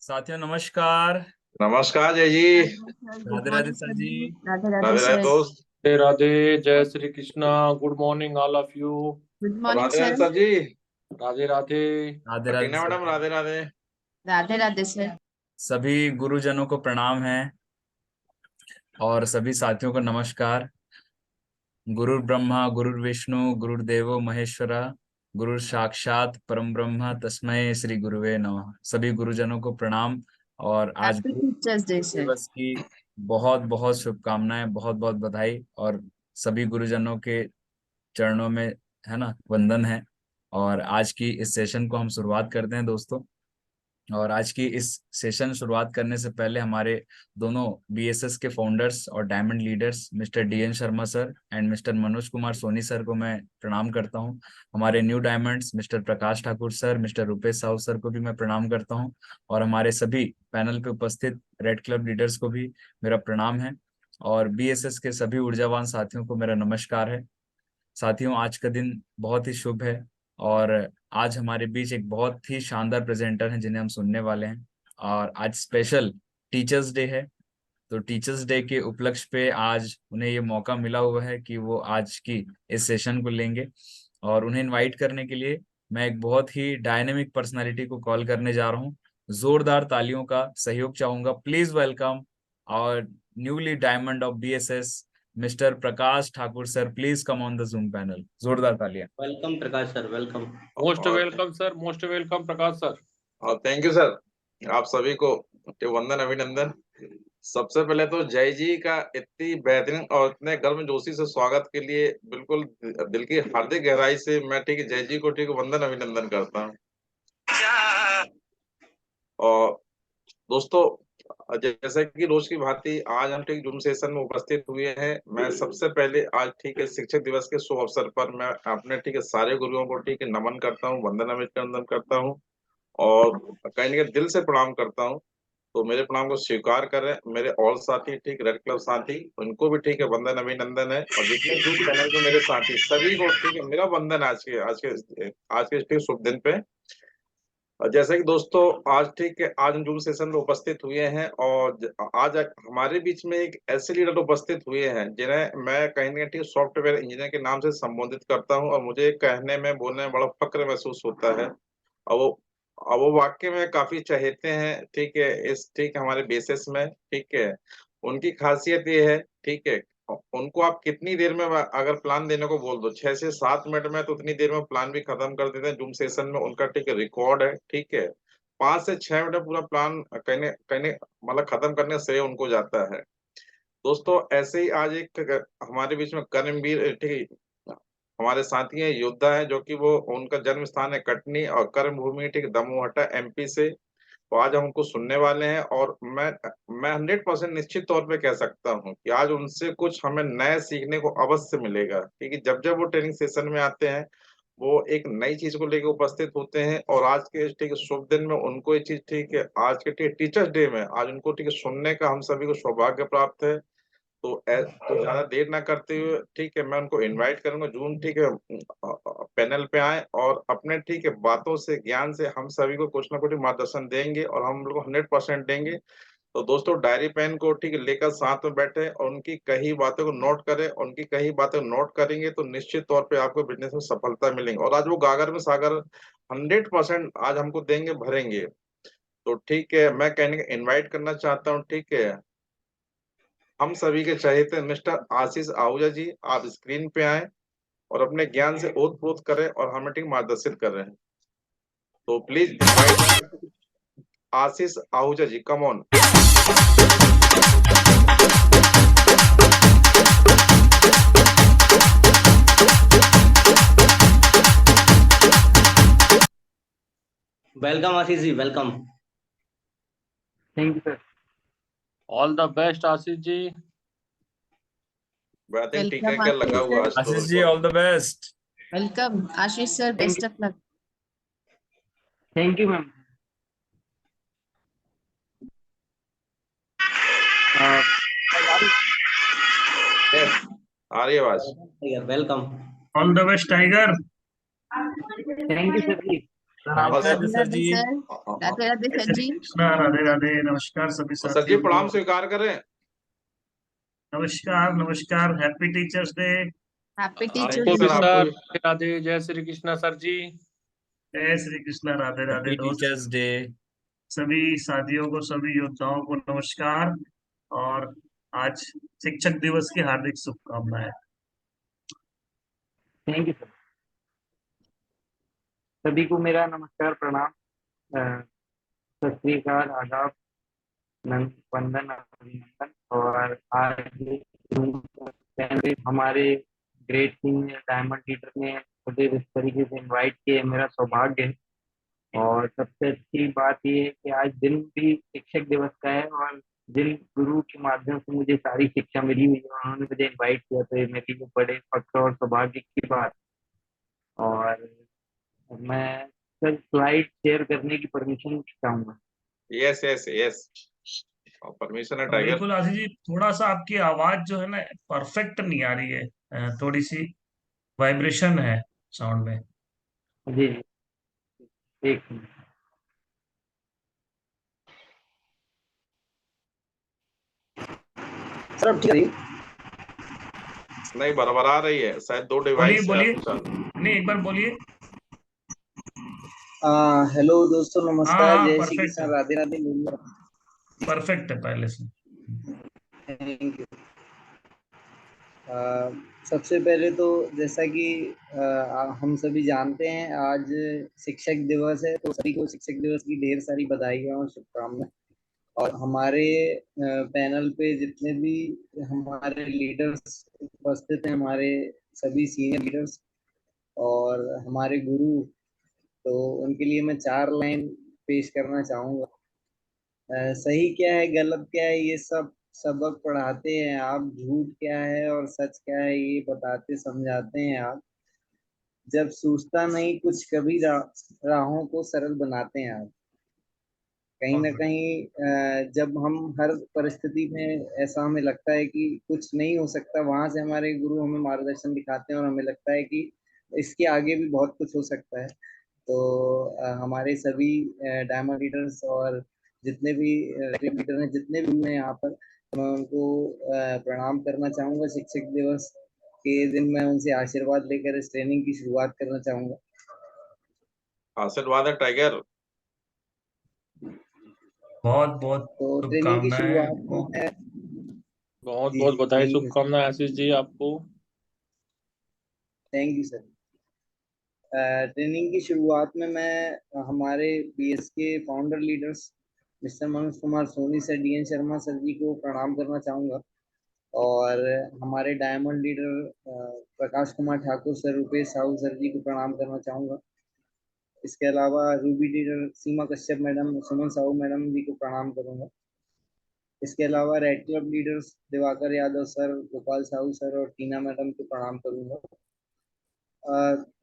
साथियों नमस्कार। नमस्कार जय जी। Good Radhe Radhe morning sir sir जी। जी। राधे राधे राधे राधे सर। दोस्त। राधे राधे, जय Shri Krishna. Good morning all of you. Good और morning Radhe Radhe sir. Sir जी। Radhe Radhe. Radhe Radhe Tina sir madam जी। राधे राधे। राधे राधे सर। सभी गुरुजनों को प्रणाम है और सभी साथियों को नमस्कार। गुरुर् ब्रह्मा गुरुर्विष्णु गुरुर्देवो महेश्वरा, गुरु साक्षात परम ब्रह्म तस्मै श्री गुरुवे नमः। सभी गुरुजनों को प्रणाम और आज हैप्पी टीचर्स डे सर। दिवस की बहुत बहुत शुभकामनाएं, बहुत बहुत बधाई और सभी गुरुजनों के चरणों में है ना वंदन है। और आज की इस सेशन को हम शुरुआत करते हैं दोस्तों। और आज की इस सेशन शुरुआत करने से पहले हमारे दोनों बीएसएस के फाउंडर्स और diamond leaders mister DN Sharma sir and mister Manoj Kumar Soni sir को मैं प्रणाम करता हूं। हमारे new diamonds mister Prakash Thakur sir, mister Rupesh Sahu sir को भी मैं प्रणाम करता हूं। और हमारे सभी पैनल पे उपस्थित रेड क्लब लीडर्स को भी मेरा प्रणाम है। और बीएसएस के सभी ऊर्जावान साथियों को मेरा नमस्कार है। साथियों, आज का दिन बहुत ही शुभ है और आज हमारे बीच एक बहुत ही शानदार प्रेजेंटर हैं जिन्हें हम सुनने वाले हैं। और आज स्पेशल टीचर्स डे है, तो टीचर्स डे के उपलक्ष्य पे आज उन्हें ये मौका मिला हुआ है कि वो आज की इस सेशन को लेंगे। और उन्हें इनवाइट करने के लिए मैं एक बहुत ही डायनेमिक पर्सनालिटी को कॉल करने जा रहा हूँ। जोरदार तालियों का सहयोग चाहूंगा। प्लीज वेलकम और newly diamond of BSS mister Prakash Thakur sir. Please come on the zoom panel. जोरदार तालियां। वेलकम प्रकाश सर, वेलकम। मोस्ट और welcome sir, most welcome Prakash sir. Thank you sir. आप सभी को वंदन अभिनंदन। सबसे पहले तो जय जी का इतनी बेहतरीन और इतने गर्मजोशी से स्वागत के लिए बिल्कुल दिल की हार्दिक गहराई से मैं जय जी को वंदन अभिनंदन करता हूँ। और दोस्तों, जैसे कि रोज की भांति आज हम जूम सेशन में उपस्थित हुए हैं। मैं सबसे पहले आज शिक्षक दिवस के शुभ अवसर पर मैं अपने सारे गुरुओं को नमन करता हूँ, वंदन अभिनंदन करता हूँ और कहीं ना कहीं दिल से प्रणाम करता हूँ। तो मेरे प्रणाम को स्वीकार करें मेरे और साथी रेड क्लब साथी, उनको भी वंदन अभिनंदन है। और जितने भी चैनल पे मेरे साथी सभी को मेरा वंदन आज के इस शुभ दिन पे। और जैसे कि दोस्तों आज आज हम जूम सेशन में उपस्थित हुए हैं और आज हमारे बीच में एक ऐसे लीडर उपस्थित हुए हैं जिन्हें मैं कहीं ना कहीं सॉफ्टवेयर इंजीनियर के नाम से संबोधित करता हूं और मुझे कहने में बोलने में बड़ा फक्र महसूस होता है। और वो वाकई में काफी चहेते हैं इस हमारे बेसिस में। उनकी खासियत ये है। उनको आप कितनी देर में अगर प्लान देने को बोल दो 6 से 7 मिनट में, तो उतनी देर में प्लान भी खत्म कर देते हैं। जूम सेशन में उनका रिकॉर्ड है। 5 से 6 मिनट में पूरा प्लान कहने कहने मतलब खत्म करने से उनको जाता है। दोस्तों ऐसे ही आज एक हमारे बीच में कर्मवीर हमारे साथी हैं, योद्धा है, जो कि वो उनका जन्म स्थान है कटनी और कर्म भूमि दमोहटा एमपी से। तो आज हम उनको सुनने वाले हैं और मैं 100% निश्चित तौर पे कह सकता हूँ कि आज उनसे कुछ हमें नया सीखने को अवश्य मिलेगा, क्योंकि जब जब वो ट्रेनिंग सेशन में आते हैं वो एक नई चीज को लेकर उपस्थित होते हैं। और आज के शुभ दिन में उनको ये चीज आज के टीचर्स डे में आज उनको सुनने का हम सभी को सौभाग्य प्राप्त है। तो ज्यादा देर ना करते हुए मैं उनको इनवाइट करूंगा जून पैनल पे आए और अपने बातों से ज्ञान से हम सभी को कुछ ना कुछ मार्गदर्शन देंगे और हम लोग 100% देंगे। तो दोस्तों डायरी पेन को लेकर साथ में बैठे और उनकी कही बातों को नोट करें। उनकी कही बातें नोट करेंगे तो निश्चित तौर पे आपको बिजनेस में सफलता मिलेंगी और आज वो गागर में सागर 100% आज हमको देंगे, भरेंगे। तो मैं कहने का इन्वाइट करना चाहता हूँ हम सभी के चहेते मिस्टर आशीष आहूजा जी, आप स्क्रीन पे आए और अपने ज्ञान से ओत-प्रोत करें और हमें मार्गदर्शित कर रहे हैं। तो please invite Ashish Ahuja ji, come on. Welcome Ashish ji, welcome. Thank you sir. All the best Ashish ji. Batting welcome क्या लगा हुआ आज तो आशीष जी, बिल्कुल। All the best. Welcome Ashish sir, best of luck. Thank you ma'am. Yes, आ रही है आवाज। Welcome. All the best tiger. Thank you sir जी। हाँ Radhe sir. Radhe sir Radhe ji. Sir. Radhe Radhe जय सर श्री जी। कृष्णा, राधे राधे। नमस्कार सभी सर जी साथियों प्रणाम को। स्वीकार करें। नमस्कार नमस्कार, happy teachers day. Happy thank आपको यू टीचर्स भी सर डे। सर, आपको। राधे राधे, जय श्री कृष्णा सर जी। जय श्री कृष्णा, राधे राधे हैप्पी दोस्त। Teachers day. सभी साथियों को, सभी योद्धाओं को नमस्कार। और आज शिक्षक दिवस की हार्दिक शुभकामनाएं। Thank you sir. सभी को मेरा नमस्कार, प्रणाम, सत श्री अकाल, आदाब, वंदन, अभिनंदन। और आज हमारे ग्रेट सीनियर डायमंड लीडर ने मुझे इस तरीके से इनवाइट किया, मेरा सौभाग्य है। और सबसे अच्छी बात ये है कि आज दिन भी शिक्षक दिवस का है, और जिन गुरु के माध्यम से मुझे सारी शिक्षा मिली हुई है उन्होंने मुझे इनवाइट किया, तो ये मेरे लिए बड़े फख्र और सौभाग्य की बात। और मैं सर स्लाइड शेयर करने की परमिशन चाहूंगा। यस यस यस, परमिशन है टाइगर। बिल्कुल आशीष जी, थोड़ा सा आपकी आवाज जो है ना परफेक्ट नहीं आ रही है। थोड़ी सी वाइब्रेशन है साउंड में। जी जी, एक मिनट। सर अब ठीक है? नहीं बराबर आ रही है, शायद दो बोलिए डिवाइस है बोलिए, आपके साथ। नहीं एक बार बोलिए। हेलो दोस्तों, हाँ नमस्कार, हाँ, जय श्री परफेक्ट कृष्ण, है। राधे राधे, बोलिए। परफेक्ट है पहले से। Thank you. सबसे पहले तो जैसा कि हम सभी जानते हैं, आज शिक्षक दिवस है, तो सभी को शिक्षक दिवस की ढेर सारी बधाइयाँ और शुभकामनाएं। और हमारे पैनल पे जितने भी हमारे लीडर्स उपस्थित हैं, हमारे सभी सीनियर लीडर्स और हमारे गुरु, तो उनके लिए मैं 4 लाइन पेश करना चाहूँगा। सही क्या है, गलत क्या है, ये सब सबक पढ़ाते हैं आप। झूठ क्या है और सच क्या है, ये बताते समझाते हैं आप। जब सूझता नहीं कुछ कभी राहों को सरल बनाते हैं आप। कहीं बहुत ना बढ़िया। कहीं जब हम हर परिस्थिति में ऐसा हमें लगता है कि कुछ नहीं हो सकता, वहां से हमारे गुरु हमें मार्गदर्शन दिखाते हैं और हमें लगता है कि इसके आगे भी बहुत कुछ हो सकता है। तो हमारे सभी डायमंड लीडर्स और जितने भी लीडर हैं, जितने भी हैं यहाँ पर, मैं उनको प्रणाम करना चाहूँगा। शिक्षक दिवस के दिन मैं उनसे आशीर्वाद लेकर इस ट्रेनिंग की शुरुआत करना चाहूँगा। आशीर्वाद है टाइगर। बहुत बहुत तो ट्रेनिंग की शुभकामनाएं। शुरुआत में मैं बहुत जी बहुत जी, बधाई, थैंक यू सर। शुभकामनाएं आशीष जी आपको। Thank you sir. ट्रेनिंग की शुरुआत में मैं हमारे बीएस के founder leaders mister Manoj Kumar Soni sir, DN Sharma sir जी को प्रणाम करना चाहूँगा। और हमारे diamond leader Prakash Kumar Thakur sir, Rupesh Sahu sir जी को प्रणाम करना चाहूँगा। इसके अलावा ruby leader Seema Kashyap madam, Suman Sahu madam जी को प्रणाम करूँगा। इसके अलावा red club leaders Diwakar Yadav sir, Gopal Sahu sir और टीना मैडम को प्रणाम करूँगा।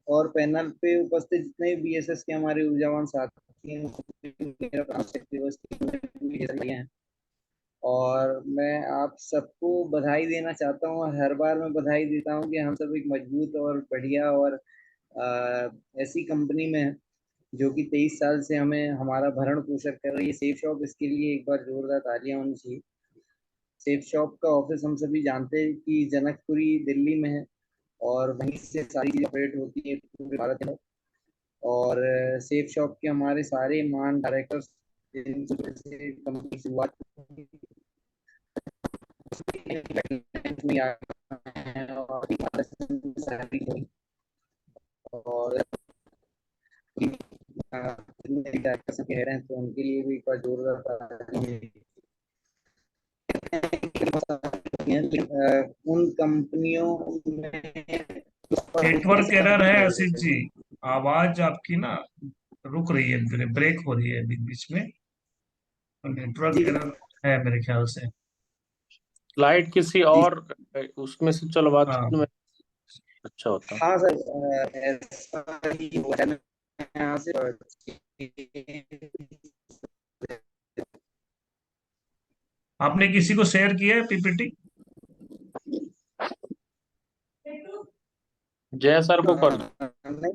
और पैनल पे उपस्थित जितने बीएसएस के हमारे ऊर्जावान साथी हैं, मेरा शिक्षक दिवस की बधाई हैं। और मैं आप सबको बधाई देना चाहता हूँ, और हर बार मैं बधाई देता हूँ कि हम सब एक मजबूत और बढ़िया और ऐसी कंपनी में हैं जो कि 23 साल से हमें हमारा भरण पोषण कर रही है। सेफ शॉप, इसके लिए एक बार जोरदार तालियां होनी चाहिए। सेफ शॉप का ऑफिस हम सभी जानते हैं कि जनकपुरी दिल्ली में है, और वहीं से सारी चीजें ऑपरेट होती है पूरे भारत में। और सेफ शॉप के हमारे सारे महान डायरेक्टर्स जिनसे कंपनी की शुरुआत में आए हैं, और और जितने भी डायरेक्टर्स कह रहे हैं, तो उनके लिए भी एक बार जोरदार ताली। उन कंपनियों में नेटवर्क एरर है आशीष जी, आवाज आपकी ना रुक रही है, ब्रेक हो रही है बीच बीच में। नेटवर्क जी। एरर है मेरे ख्याल से। स्लाइड किसी जी और उसमें से चलवा हाँ, में अच्छा होता। हाँ सर, ऐसा ही हुआ है। मैं यहाँ से आपने किसी को शेयर किया है पीपीटी? जय सर को कर दो। नहीं,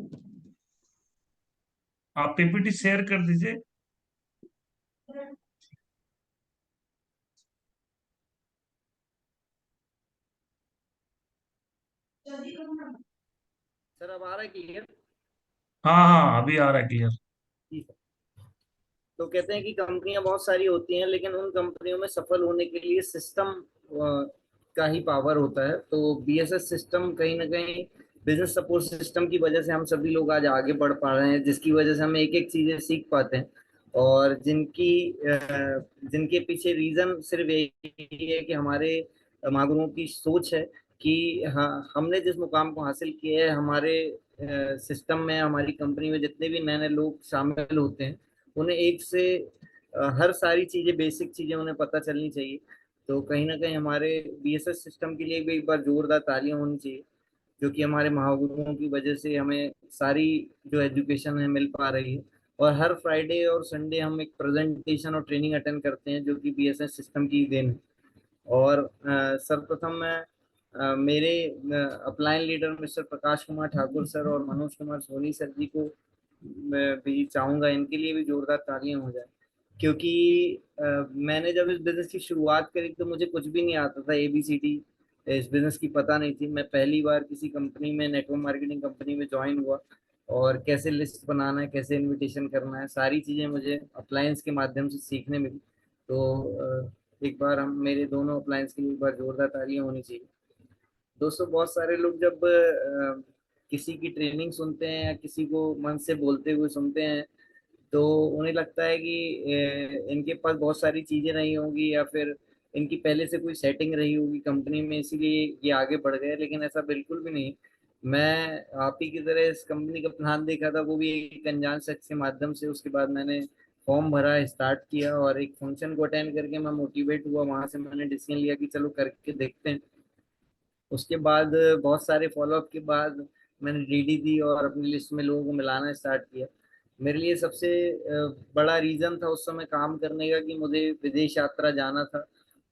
आप पीपीटी शेयर कर दीजिए। सर अब आ रहा है क्लियर? हाँ हाँ, अभी आ रहा है क्लियर। जी सर। तो कहते हैं कि कंपनियां बहुत सारी होती हैं, लेकिन उन कंपनियों में सफल होने के लिए सिस्टम का ही पावर होता है। तो बीएसएस सिस्टम कहीं ना कहीं बिजनेस सपोर्ट सिस्टम की वजह से हम सभी लोग आज आगे बढ़ पा रहे हैं, जिसकी वजह से हम एक एक चीजें सीख पाते हैं। और जिनके पीछे रीजन सिर्फ यही है कि हमारे महागुरुओं की सोच है कि हाँ, हमने जिस मुकाम को हासिल किया है, हमारे सिस्टम में, हमारी कंपनी में जितने भी नए नए लोग शामिल होते हैं, उन्हें एक से हर सारी चीजें, बेसिक चीजें उन्हें पता चलनी चाहिए। तो कहीं ना कहीं हमारे बीएसएस सिस्टम के लिए भी एक बार जोरदार तालियां होनी चाहिए, जो कि हमारे महागुरुओं की वजह से हमें सारी जो एजुकेशन है मिल पा रही है। और हर फ्राइडे और संडे हम एक प्रेजेंटेशन और ट्रेनिंग अटेंड करते हैं, जो कि बीएसएस सिस्टम की देन है। और सर्वप्रथम मैं मेरे अपलाइन लीडर मिस्टर प्रकाश कुमार ठाकुर सर और मनोज कुमार सोनी सर जी को मैं भी चाहूंगा, इनके लिए भी जोरदार तालियां हो जाए। क्योंकि मैंने जब इस बिजनेस की शुरुआत करी तो मुझे कुछ भी नहीं आता था, एबीसीडी इस बिजनेस की पता नहीं थी। मैं पहली बार किसी कंपनी में, नेटवर्क मार्केटिंग कंपनी में ज्वाइन हुआ, और कैसे लिस्ट बनाना है, कैसे इनविटेशन करना है, सारी चीज़ें मुझे अप्लायंस के माध्यम से सीखने मिली। तो एक बार हम मेरे दोनों अप्लायंस के लिए एक बार जोरदार तालियां होनी चाहिए। दोस्तों, बहुत सारे लोग जब किसी की ट्रेनिंग सुनते हैं या किसी को मन से बोलते हुए सुनते हैं, तो उन्हें लगता है कि इनके पास बहुत सारी चीजें नहीं होंगी, या फिर इनकी पहले से कोई सेटिंग रही होगी कंपनी में, इसीलिए ये आगे बढ़ गए। लेकिन ऐसा बिल्कुल भी नहीं। मैं आप ही की तरह इस कंपनी का प्लान देखा था, वो भी एक अनजान शख्स के माध्यम से। उसके बाद मैंने फॉर्म भरा, स्टार्ट किया, और एक फंक्शन को अटेंड करके मैं मोटिवेट हुआ। वहां से मैंने डिसीजन लिया कि चलो करके देखते हैं। उसके बाद बहुत सारे फॉलोअप के बाद मैंने डीडी दी और अपनी लिस्ट में लोगों को मिलाना स्टार्ट किया। मेरे लिए सबसे बड़ा रीजन था उस समय काम करने का कि मुझे विदेश यात्रा जाना था,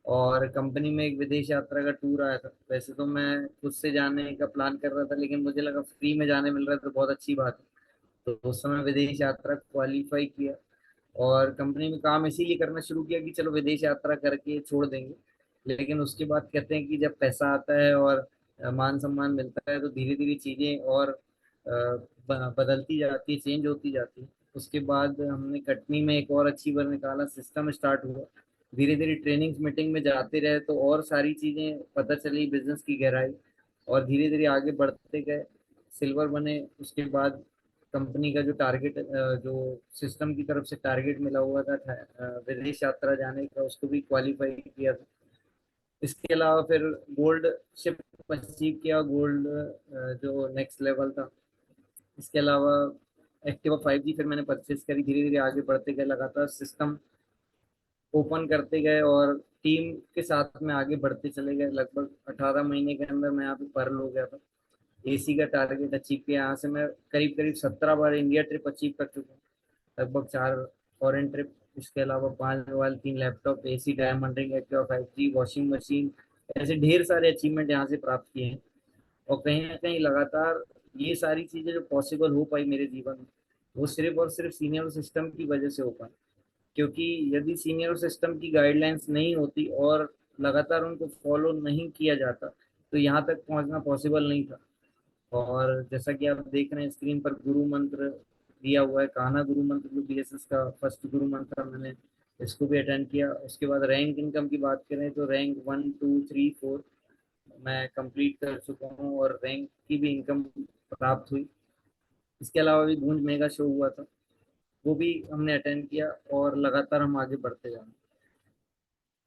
और कंपनी में एक विदेश यात्रा का टूर आया था। वैसे तो मैं खुद से जाने का प्लान कर रहा था, लेकिन मुझे लगा फ्री में जाने मिल रहा है तो बहुत अच्छी बात है। तो उस समय विदेश यात्रा क्वालिफाई किया, और कंपनी में काम इसीलिए करना शुरू किया कि चलो विदेश यात्रा करके छोड़ देंगे। लेकिन उसके बाद कहते हैं कि जब पैसा आता है और मान सम्मान मिलता है, तो धीरे धीरे चीजें और बदलती जाती है, चेंज होती जाती है। उसके बाद हमने कटनी में एक और अचीवर निकाला, सिस्टम स्टार्ट हुआ। धीरे धीरे ट्रेनिंग मीटिंग में जाते रहे तो और सारी चीजें पता चली, बिजनेस की गहराई, और धीरे धीरे आगे बढ़ते गए, सिल्वर बने। उसके बाद कंपनी का जो टारगेट, जो सिस्टम की तरफ से टारगेट मिला हुआ था विदेश यात्रा जाने का, उसको भी क्वालिफाई किया था। इसके अलावा फिर गोल्ड शिप अचीव किया, गोल्ड जो नेक्स्ट लेवल था। इसके अलावा एक्टिवा 5G फिर मैंने परचेज करी। धीरे धीरे आगे बढ़ते गए, लगातार सिस्टम ओपन करते गए, और टीम के साथ में आगे बढ़ते चले गए। लगभग 18 महीने के अंदर मैं यहाँ पे पर्ल हो गया था। एसी का टारगेट अचीव किया। यहाँ से मैं करीब करीब 17 बार इंडिया ट्रिप अचीव कर चुका हूँ, लगभग 4 फॉरेन ट्रिप। इसके अलावा 5 mobile, 3 laptop, AC, diamond ring, Activa 5G, washing machine, ऐसे ढेर सारे अचीवमेंट यहाँ से प्राप्त किए हैं। और कहीं ना कहीं लगातार ये सारी चीजें जो पॉसिबल हो पाई मेरे जीवन में, वो सिर्फ और सिर्फ सीनियर सिस्टम की वजह से हो पाई। क्योंकि यदि सीनियर सिस्टम की गाइडलाइंस नहीं होती और लगातार उनको फॉलो नहीं किया जाता, तो यहाँ तक पहुँचना पॉसिबल नहीं था। और जैसा कि आप देख रहे हैं स्क्रीन पर, गुरु मंत्र दिया हुआ है, कान्हा गुरु मंत्र, जो बीएसएस का फर्स्ट गुरु मंत्र, मैंने इसको भी अटेंड किया। उसके बाद रैंक इनकम की बात करें तो रैंक 1 2 3 4 मैं कंप्लीट कर चुका हूँ, और रैंक की भी इनकम प्राप्त हुई। इसके अलावा भी गूंज मेगा शो हुआ था, वो भी हमने अटेंड किया, और लगातार हम आगे बढ़ते जा रहे हैं।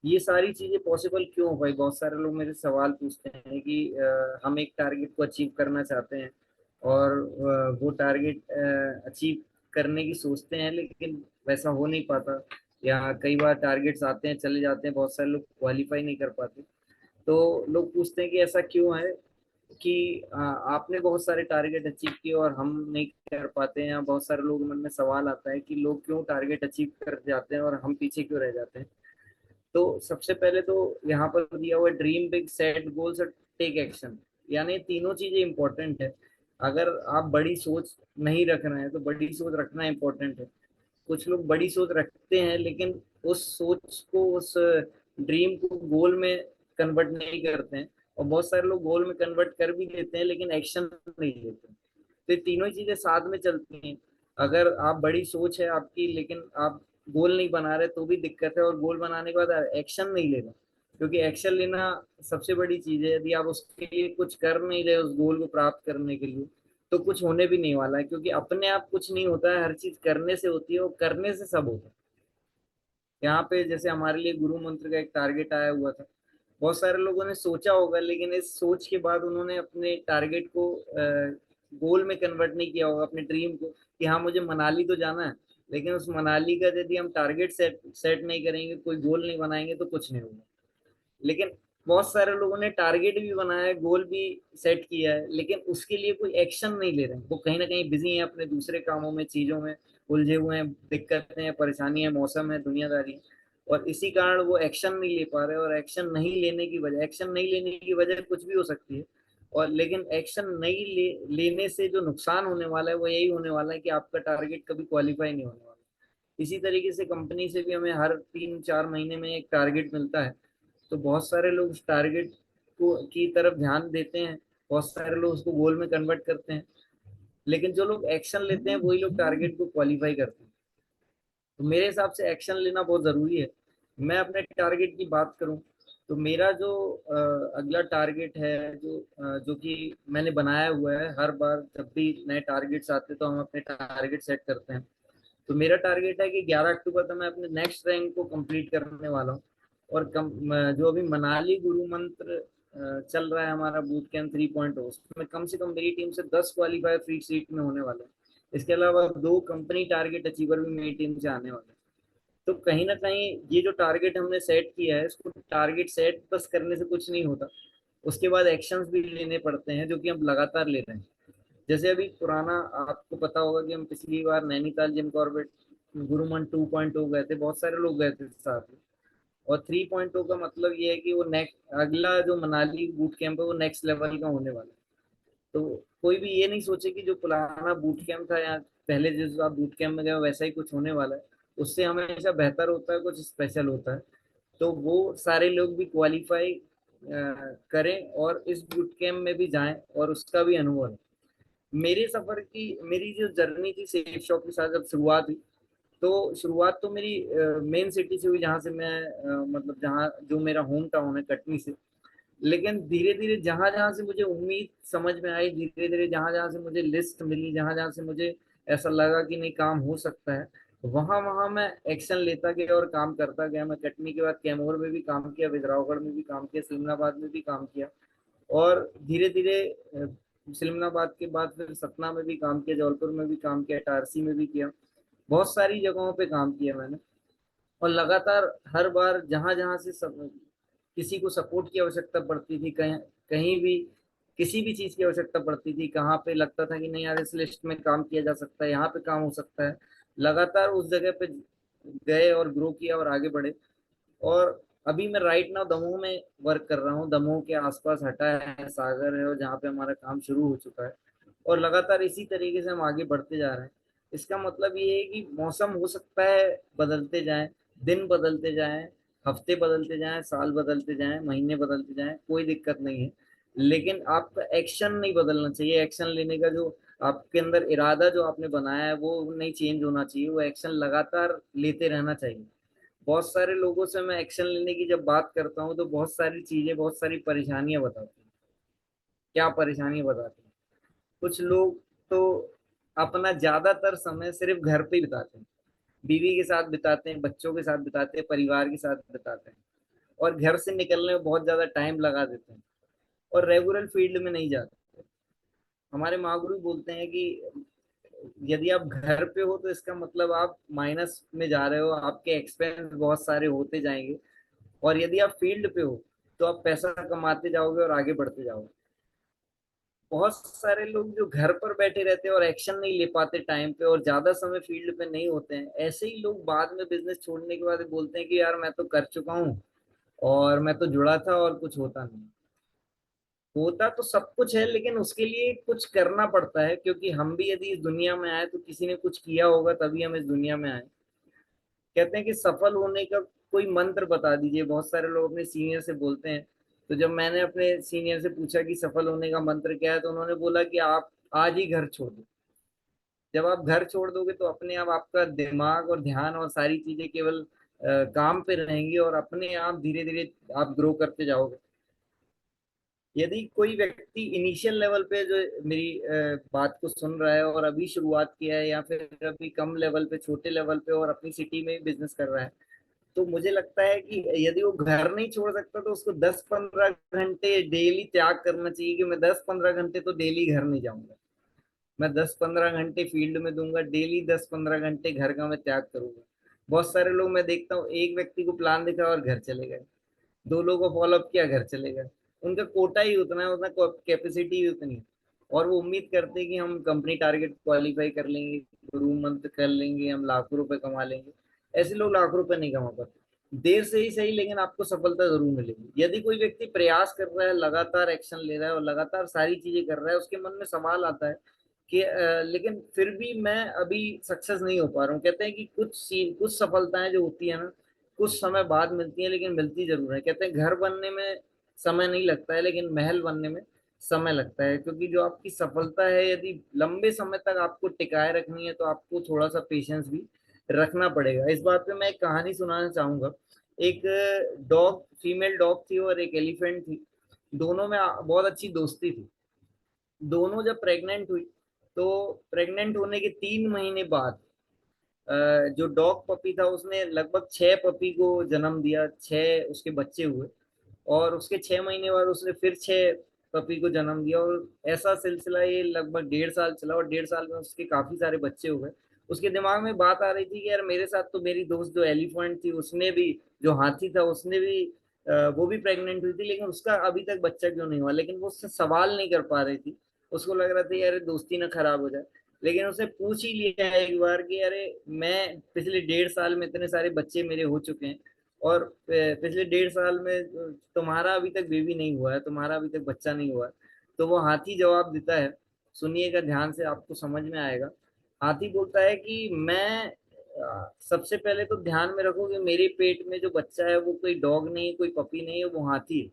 ये सारी चीजें पॉसिबल क्यों हो पाई? बहुत सारे लोग मेरे सवाल पूछते हैं कि हम एक टारगेट को अचीव करना चाहते हैं, और वो टारगेट अचीव करने की सोचते हैं, लेकिन वैसा हो नहीं पाता। या कई बार टारगेट्स आते हैं चले जाते हैं, बहुत सारे लोग क्वालिफाई नहीं कर पाते। तो लोग पूछते हैं कि ऐसा क्यों है कि आपने बहुत सारे टारगेट अचीव किए और हम नहीं कर पाते हैं। बहुत सारे लोग मन में सवाल आता है कि लोग क्यों टारगेट अचीव कर जाते हैं और हम पीछे क्यों रह जाते हैं। तो सबसे पहले तो यहाँ पर दिया हुआ ड्रीम बिग, सेट गोल्स और टेक एक्शन, यानी तीनों चीजें इंपॉर्टेंट है। अगर आप बड़ी सोच नहीं रख रहे हैं तो बड़ी सोच रखना इम्पोर्टेंट है। कुछ लोग बड़ी सोच रखते हैं लेकिन उस सोच को, उस ड्रीम को गोल में कन्वर्ट नहीं करते हैं, और बहुत सारे लोग गोल में कन्वर्ट कर भी लेते हैं लेकिन एक्शन नहीं लेते। तो ये तीनों ही चीजें साथ में चलती हैं। अगर आप बड़ी सोच है आपकी लेकिन आप गोल नहीं बना रहे तो भी दिक्कत है, और गोल बनाने के बाद एक्शन नहीं ले रहे, क्योंकि एक्शन लेना सबसे बड़ी चीज है। यदि आप उसके लिए कुछ कर नहीं रहे उस गोल को प्राप्त करने के लिए, तो कुछ होने भी नहीं वाला है, क्योंकि अपने आप कुछ नहीं होता है, हर चीज करने से होती है और करने से सब होता है। यहाँ पे जैसे हमारे लिए गुरु मंत्र का एक टारगेट आया हुआ था, बहुत सारे लोगों ने सोचा होगा लेकिन इस सोच के बाद उन्होंने अपने टारगेट को गोल में कन्वर्ट नहीं किया होगा, अपने ड्रीम को, कि हाँ मुझे मनाली तो जाना है, लेकिन उस मनाली का यदि हम टारगेट सेट नहीं करेंगे, कोई गोल नहीं बनाएंगे, तो कुछ नहीं होगा। लेकिन बहुत सारे लोगों ने टारगेट भी बनाया है, गोल भी सेट किया है, लेकिन उसके लिए कोई एक्शन नहीं ले रहे हैं। वो कहीं ना कहीं बिजी हैं अपने दूसरे कामों में, चीजों में उलझे हुए हैं, दिक्कतें हैं, परेशानी है, मौसम है, दुनियादारी है, और इसी कारण वो एक्शन नहीं ले पा रहे। और एक्शन नहीं लेने की वजह कुछ भी हो सकती है, और लेकिन एक्शन नहीं लेने से जो नुकसान होने वाला है वो यही होने वाला है कि आपका टारगेट कभी क्वालिफाई नहीं होने वाला। इसी तरीके से कंपनी से भी हमें हर 3-4 महीने में एक टारगेट मिलता है, तो बहुत सारे लोग उस टारगेट को की तरफ ध्यान देते हैं, बहुत सारे लोग उसको गोल में कन्वर्ट करते हैं, लेकिन जो लोग एक्शन लेते हैं वही लोग टारगेट को क्वालिफाई करते हैं। तो मेरे हिसाब से एक्शन लेना बहुत जरूरी है। मैं अपने टारगेट की बात करूं तो मेरा जो अगला टारगेट है, जो कि मैंने बनाया हुआ है, हर बार जब भी नए टारगेट्स आते हैं तो हम अपने टारगेट सेट करते हैं। तो मेरा टारगेट है कि 11 अक्टूबर तक मैं अपने नेक्स्ट रैंक को कंप्लीट करने वाला हूँ। और जो अभी मनाली गुरु मंत्र चल रहा है हमारा बूट कैंप 3.0, उसमें कम से कम मेरी टीम से 10 क्वालिफायर फ्री सीट में होने वाले हैं। इसके अलावा 2 कंपनी टारगेट अचीवर भी मेरी टीम से आने वाले हैं। तो कहीं ना कहीं ये जो टारगेट हमने सेट किया है, इसको टारगेट सेट बस करने से कुछ नहीं होता, उसके बाद एक्शंस भी लेने पड़ते हैं, जो कि हम लगातार ले रहे हैं। जैसे अभी पुराना आपको पता होगा कि हम पिछली बार नैनीताल जिम कॉर्बेट गुरुमन 2.0 गए थे, बहुत सारे लोग गए थे साथ में। और 3.0 का मतलब ये है कि वो नेक्स्ट अगला जो मनाली बूट कैंप है वो नेक्स्ट लेवल का होने वाला है। तो कोई भी ये नहीं सोचे कि जो पुराना बूट कैंप था या पहले जिस आप बूट कैंप में गए वैसा ही कुछ होने वाला है। उससे हमेशा बेहतर होता है, कुछ स्पेशल होता है। तो वो सारे लोग भी क्वालिफाई करें और इस बूट कैंप में भी जाएं और उसका भी अनुभव है। मेरी जो जर्नी थी सेफ शॉप के साथ जब शुरुआत हुई, तो शुरुआत तो मेरी मेन सिटी से हुई, जहाँ से मैं मतलब जहाँ जो मेरा होम टाउन है कटनी से। लेकिन धीरे धीरे जहां जहां से मुझे उम्मीद समझ में आई, धीरे धीरे जहां जहां से मुझे लिस्ट मिली, जहां जहां से मुझे ऐसा लगा कि नहीं काम हो सकता है, वहां वहां मैं एक्शन लेता गया और काम करता गया। मैं कटनी के बाद कैमूर में भी काम किया, विजरावगढ़ में भी काम किया, सिमनाबाद में भी काम किया, और धीरे धीरे सिमनाबाद के बाद फिर सतना में भी काम किया, जबलपुर में भी काम किया, इटारसी में भी किया, बहुत सारी जगहों पे काम किया मैंने। और लगातार हर बार जहां जहां से किसी को सपोर्ट की आवश्यकता पड़ती थी, कहीं कहीं भी किसी भी चीज की आवश्यकता पड़ती थी, कहाँ पे लगता था कि नहीं यार इस लिस्ट में काम किया जा सकता है, यहाँ पे काम हो सकता है, लगातार उस जगह पे गए और ग्रो किया और आगे बढ़े। और अभी मैं राइट नाउ दमोह में वर्क कर रहा हूँ। दमोह के आसपास हटा है, सागर है, और जहाँ पे हमारा काम शुरू हो चुका है, और लगातार इसी तरीके से हम आगे बढ़ते जा रहे हैं। इसका मतलब ये है कि मौसम हो सकता है बदलते जाएं, दिन बदलते जाएं, हफ्ते बदलते जाएं, साल बदलते जाएं, महीने बदलते जाएं, कोई दिक्कत नहीं है, लेकिन आपका एक्शन नहीं बदलना चाहिए। एक्शन लेने का जो आपके अंदर इरादा जो आपने बनाया है वो नहीं चेंज होना चाहिए, वो एक्शन लगातार लेते रहना चाहिए। बहुत सारे लोगों से मैं एक्शन लेने की जब बात करता हूँ तो बहुत सारी चीजें, बहुत सारी परेशानियां बताते हैं। क्या परेशानियां बताते हैं? कुछ लोग तो अपना ज्यादातर समय सिर्फ घर पे ही बिताते हैं, बीवी के साथ बिताते हैं, बच्चों के साथ बिताते हैं, परिवार के साथ बिताते हैं, और घर से निकलने में बहुत ज्यादा टाइम लगा देते हैं, और रेगुलर फील्ड में नहीं जाते। हमारे महागुरु बोलते हैं कि यदि आप घर पे हो तो इसका मतलब आप माइनस में जा रहे हो, आपके एक्सपेंस बहुत सारे होते जाएंगे, और यदि आप फील्ड पे हो तो आप पैसा कमाते जाओगे और आगे बढ़ते जाओगे। बहुत सारे लोग जो घर पर बैठे रहते हैं और एक्शन नहीं ले पाते टाइम पे, और ज्यादा समय फील्ड पे नहीं होते हैं, ऐसे ही लोग बाद में बिजनेस छोड़ने के बाद बोलते हैं कि यार मैं तो कर चुका हूँ और मैं तो जुड़ा था और कुछ होता नहीं। होता तो सब कुछ है, लेकिन उसके लिए कुछ करना पड़ता है, क्योंकि हम भी यदि इस दुनिया में आए तो किसी ने कुछ किया होगा तभी हम इस दुनिया में आए। कहते हैं कि सफल होने का कोई मंत्र बता दीजिए, बहुत सारे लोग अपने सीनियर से बोलते हैं। तो जब मैंने अपने सीनियर से पूछा कि सफल होने का मंत्र क्या है, तो उन्होंने बोला कि आप आज ही घर छोड़ दो। जब आप घर छोड़ दोगे तो अपने आप आपका दिमाग और ध्यान और सारी चीजें केवल काम पे रहेंगी, और अपने आप धीरे धीरे आप ग्रो करते जाओगे। यदि कोई व्यक्ति इनिशियल लेवल पे जो मेरी बात को सुन रहा है और अभी शुरुआत किया है, या फिर अभी कम लेवल पे, छोटे लेवल पे, और अपनी सिटी में बिजनेस कर रहा है, तो मुझे लगता है कि यदि वो घर नहीं छोड़ सकता तो उसको 10-15 घंटे डेली त्याग करना चाहिए, कि मैं 10-15 घंटे तो डेली घर नहीं जाऊंगा, मैं 10-15 घंटे फील्ड में दूंगा, डेली 10-15 घंटे घर का मैं त्याग करूंगा। बहुत सारे लोग मैं देखता हूँ, एक व्यक्ति को प्लान दिखा और घर चले गए, 2 लोगों को फॉलोअप किया, घर चले गए। उनका कोटा ही उतना है, उतना कैपेसिटी ही उतनी है, और वो उम्मीद करते हैं कि हम कंपनी टारगेट क्वालिफाई कर लेंगे, रूम मंथ कर लेंगे, हम लाखों रुपए कमा लेंगे। ऐसे लोग लाखों रुपए नहीं कमा पाते। देर से ही सही, लेकिन आपको सफलता जरूर मिलेगी। यदि कोई व्यक्ति प्रयास कर रहा है, लगातार एक्शन ले रहा है और लगातार सारी चीजें कर रहा है, उसके मन में सवाल आता है कि लेकिन फिर भी मैं अभी सक्सेस नहीं हो पा रहा हूँ। कहते हैं कि कुछ सफलताएं जो होती है ना, कुछ समय बाद मिलती है, लेकिन मिलती जरूर है। कहते हैं घर बनने में समय नहीं लगता है, लेकिन महल बनने में समय लगता है। क्योंकि जो आपकी सफलता है, यदि लंबे समय तक आपको टिकाए रखनी है, तो आपको थोड़ा सा पेशेंस भी रखना पड़ेगा। इस बात पे मैं एक कहानी सुनाना चाहूंगा। एक डॉग, फीमेल डॉग थी और एक एलिफेंट थी। दोनों में बहुत अच्छी दोस्ती थी। दोनों जब प्रेग्नेंट हुई, तो प्रेग्नेंट होने के 3 महीने बाद जो डॉग पपी था, उसने लगभग 6 पपी को जन्म दिया, 6 उसके बच्चे हुए। और उसके 6 महीने बाद उसने फिर 6 पपी को जन्म दिया, और ऐसा सिलसिला ये लगभग 1.5 साल चला, और 1.5 साल में उसके काफी सारे बच्चे हुए। उसके दिमाग में बात आ रही थी कि यार, मेरे साथ तो मेरी दोस्त जो एलिफेंट थी, उसने भी, जो हाथी था, उसने भी वो भी प्रेग्नेंट हुई थी, लेकिन उसका अभी तक बच्चा क्यों नहीं हुआ। लेकिन वो उससे सवाल नहीं कर पा रही थी। उसको लग रहा था यार, दोस्ती ना खराब हो जाए। लेकिन उसने पूछ ही लिया एक बार कि अरे, मैं पिछले 1.5 साल में इतने सारे बच्चे मेरे हो चुके हैं, और पिछले 1.5 साल में तुम्हारा अभी तक बेबी नहीं हुआ है, तुम्हारा अभी तक बच्चा नहीं हुआ है। तो वो हाथी जवाब देता है, सुनिएगा ध्यान से, आपको समझ में आएगा। हाथी बोलता है कि मैं सबसे पहले तो ध्यान में रखो कि मेरे पेट में जो बच्चा है वो कोई डॉग नहीं है, कोई पपी नहीं है, वो हाथी है।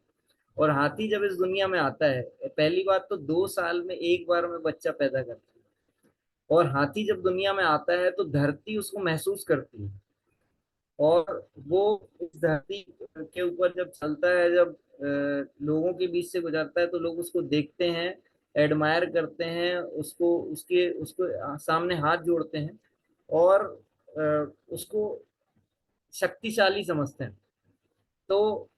और हाथी जब इस दुनिया में आता है, पहली बात तो 2 साल में एक बार में बच्चा पैदा करता है। और हाथी जब दुनिया में आता है तो धरती उसको महसूस करती है, और वो इस धरती के ऊपर जब चलता है, जब लोगों के बीच से गुजरता है, तो लोग उसको देखते हैं, एडमायर करते हैं उसको, उसको सामने हाथ जोड़ते हैं, और उसको शक्तिशाली समझते हैं। तो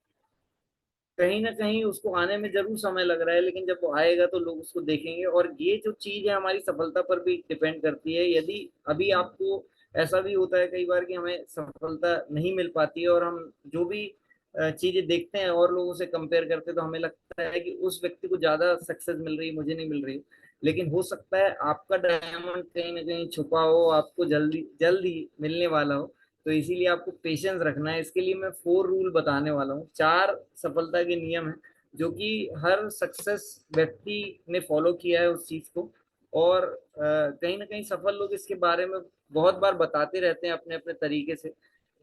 कहीं ना कहीं उसको आने में जरूर समय लग रहा है, लेकिन जब वो आएगा तो लोग उसको देखेंगे। और ये जो चीज है हमारी सफलता पर भी डिपेंड करती है। यदि अभी आपको, ऐसा भी होता है कई बार कि हमें सफलता नहीं मिल पाती है, और हम जो भी चीजें देखते हैं और लोगों से कंपेयर करते हैं, तो हमें लगता है कि उस व्यक्ति को ज्यादा सक्सेस मिल रही है, मुझे नहीं मिल रही। लेकिन हो सकता है आपका डायमंड कहीं ना कहीं छुपा हो, आपको जल्दी जल्द ही मिलने वाला हो। तो इसीलिए आपको पेशेंस रखना है। इसके लिए मैं 4 रूल बताने वाला हूँ, 4 सफलता के नियम है, जो कि हर सक्सेस व्यक्ति ने फॉलो किया है उस चीज को। और कहीं ना कहीं सफल लोग इसके बारे में बहुत बार बताते रहते हैं अपने अपने तरीके से।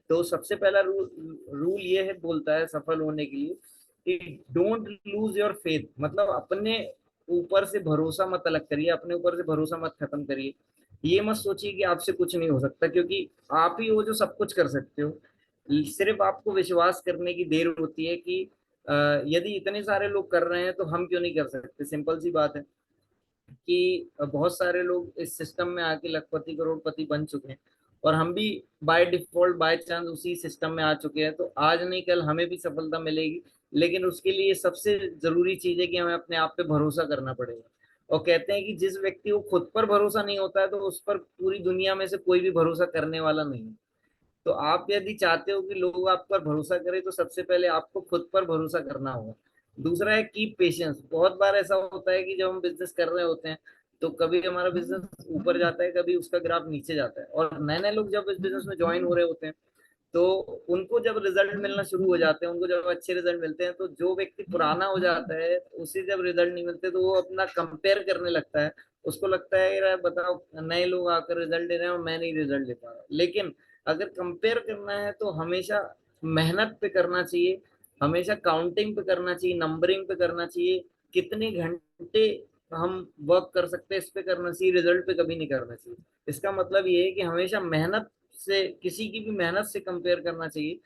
तो सबसे पहला रूल रूल ये है, बोलता है सफल होने के लिए कि डोंट लूज योर फेथ। मतलब अपने ऊपर से भरोसा मत अलग करिए, अपने ऊपर से भरोसा मत खत्म करिए। ये मत सोचिए कि आपसे कुछ नहीं हो सकता, क्योंकि आप ही हो जो सब कुछ कर सकते हो। सिर्फ आपको विश्वास करने की देर होती है कि यदि इतने सारे लोग कर रहे हैं तो हम क्यों नहीं कर सकते। सिंपल सी बात है कि बहुत सारे लोग इस सिस्टम में आके लखपति करोड़पति बन चुके हैं, और हम भी बाय डिफॉल्ट, बाय चांस उसी सिस्टम में आ चुके हैं। तो आज नहीं कल हमें भी सफलता मिलेगी, लेकिन उसके लिए सबसे जरूरी चीज है कि हमें अपने आप पे भरोसा करना पड़ेगा। और कहते हैं कि जिस व्यक्ति को खुद पर भरोसा नहीं होता है, तो उस पर पूरी दुनिया में से कोई भी भरोसा करने वाला नहीं है। तो आप यदि चाहते हो कि लोग आप पर भरोसा करें, तो सबसे पहले आपको खुद पर भरोसा करना होगा। दूसरा है कीप पेशेंस। बहुत बार ऐसा होता है कि जब हम बिजनेस कर रहे होते हैं, तो कभी हमारा बिजनेस ऊपर जाता है, कभी उसका ग्राफ नीचे जाता है। और नए नए लोग जब इस बिजनेस में ज्वाइन हो रहे होते हैं, तो उनको जब रिजल्ट मिलना शुरू हो जाते हैं, उनको जब अच्छे रिजल्ट मिलते हैं, तो जो व्यक्ति पुराना हो जाता है उसे जब रिजल्ट नहीं मिलते तो वो अपना कंपेयर करने लगता है। उसको लगता है यार बताओ नए लोग आकर रिजल्ट दे रहे हैं और मैं नहीं रिजल्ट दे पा रहा। लेकिन अगर कंपेयर करना है तो हमेशा मेहनत पे करना चाहिए, हमेशा काउंटिंग पे करना चाहिए, नंबरिंग पे करना चाहिए, कितने घंटे हम वर्क कर सकते हैं इस पे करना चाहिए, रिजल्ट पे कभी नहीं करना चाहिए। इसका मतलब ये है कि हमेशा मेहनत से, किसी की भी मेहनत से कंपेयर करना चाहिए।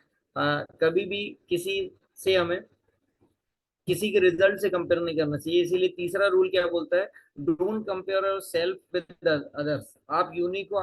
कभी भी किसी से हमें किसी के रिजल्ट से कंपेयर नहीं करना चाहिए। इसीलिए तीसरा रूल क्या बोलता है, don't compare your self with others. आप यूनिक हो,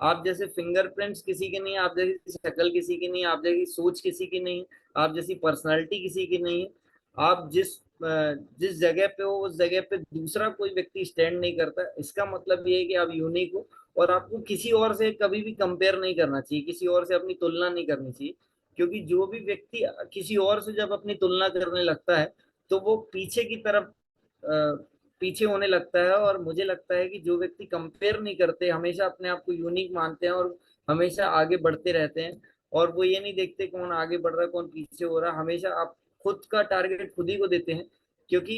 आप जैसे फिंगरप्रिंट्स किसी के नहीं, आप जैसी शक्ल किसी की नहीं, आप जैसी सोच किसी की नहीं, आप जैसी पर्सनालिटी किसी की नहीं है। आप जिस जगह पे हो उस जगह पे दूसरा कोई व्यक्ति स्टैंड नहीं करता। इसका मतलब ये है कि आप यूनिक हो और आपको किसी और से कभी भी कंपेयर नहीं करना चाहिए, किसी और से अपनी तुलना नहीं करनी चाहिए। क्योंकि जो भी व्यक्ति किसी और से जब अपनी तुलना करने लगता है तो वो पीछे की तरफ पीछे होने लगता है। और मुझे लगता है कि जो व्यक्ति कंपेयर नहीं करते, हमेशा अपने आप को यूनिक मानते हैं और हमेशा आगे बढ़ते रहते हैं, और वो ये नहीं देखते कौन आगे बढ़ रहा है कौन पीछे हो रहा है, हमेशा आप खुद का टारगेट खुद ही को देते हैं। क्योंकि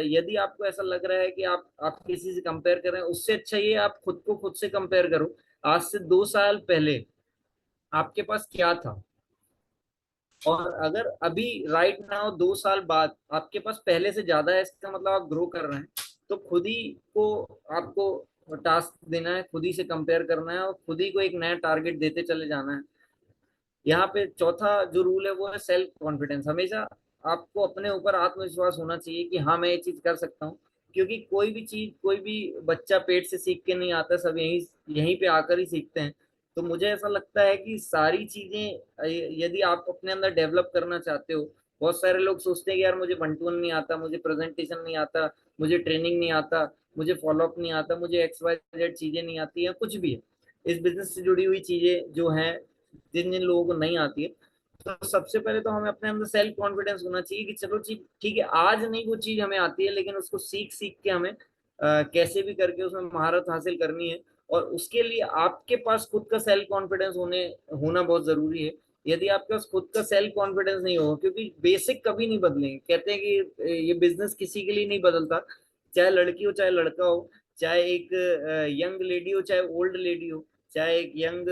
यदि आपको ऐसा लग रहा है कि आप किसी से कंपेयर कर रहे हैं, उससे अच्छा ये आप खुद को खुद से कंपेयर करो। आज से 2 साल पहले आपके पास क्या था, और अगर अभी राइट नाउ 2 साल बाद आपके पास पहले से ज्यादा है, इसका मतलब आप ग्रो कर रहे हैं। तो खुद ही को आपको टास्क देना है, खुद ही से कंपेयर करना है और खुद ही को एक नया टारगेट देते चले जाना है। यहाँ पे चौथा जो रूल है वो है सेल्फ कॉन्फिडेंस। हमेशा आपको अपने ऊपर आत्मविश्वास होना चाहिए कि हाँ मैं ये चीज कर सकता हूँ। क्योंकि कोई भी चीज, कोई भी बच्चा पेट से सीख के नहीं आता, सब यहीं यहीं पे आकर ही सीखते हैं। तो मुझे ऐसा लगता है कि सारी चीजें यदि आप अपने अंदर डेवलप करना चाहते हो, बहुत सारे लोग सोचते हैं कि यार मुझे वन टू वन नहीं आता, मुझे प्रेजेंटेशन नहीं आता, मुझे ट्रेनिंग नहीं आता, मुझे फॉलोअप नहीं आता, मुझे एक्स वाई जेड चीजें नहीं आती है, कुछ भी है इस बिजनेस से जुड़ी हुई चीजें जो हैं जिन जिन लोगों को नहीं आती है। तो सबसे पहले तो हमें अपने अंदर सेल्फ कॉन्फिडेंस होना चाहिए कि चलो ठीक है, आज नहीं वो चीज हमें आती है, लेकिन उसको सीख सीख के हमें कैसे भी करके उसमें महारत हासिल करनी है। और उसके लिए आपके पास खुद का सेल्फ कॉन्फिडेंस होना बहुत जरूरी है। यदि आपके पास खुद का सेल्फ कॉन्फिडेंस नहीं होगा, क्योंकि बेसिक कभी नहीं बदलेंगे। कहते हैं कि ये बिजनेस किसी के लिए नहीं बदलता, चाहे लड़की हो चाहे लड़का हो, चाहे एक यंग लेडी हो चाहे ओल्ड लेडी हो, चाहे एक यंग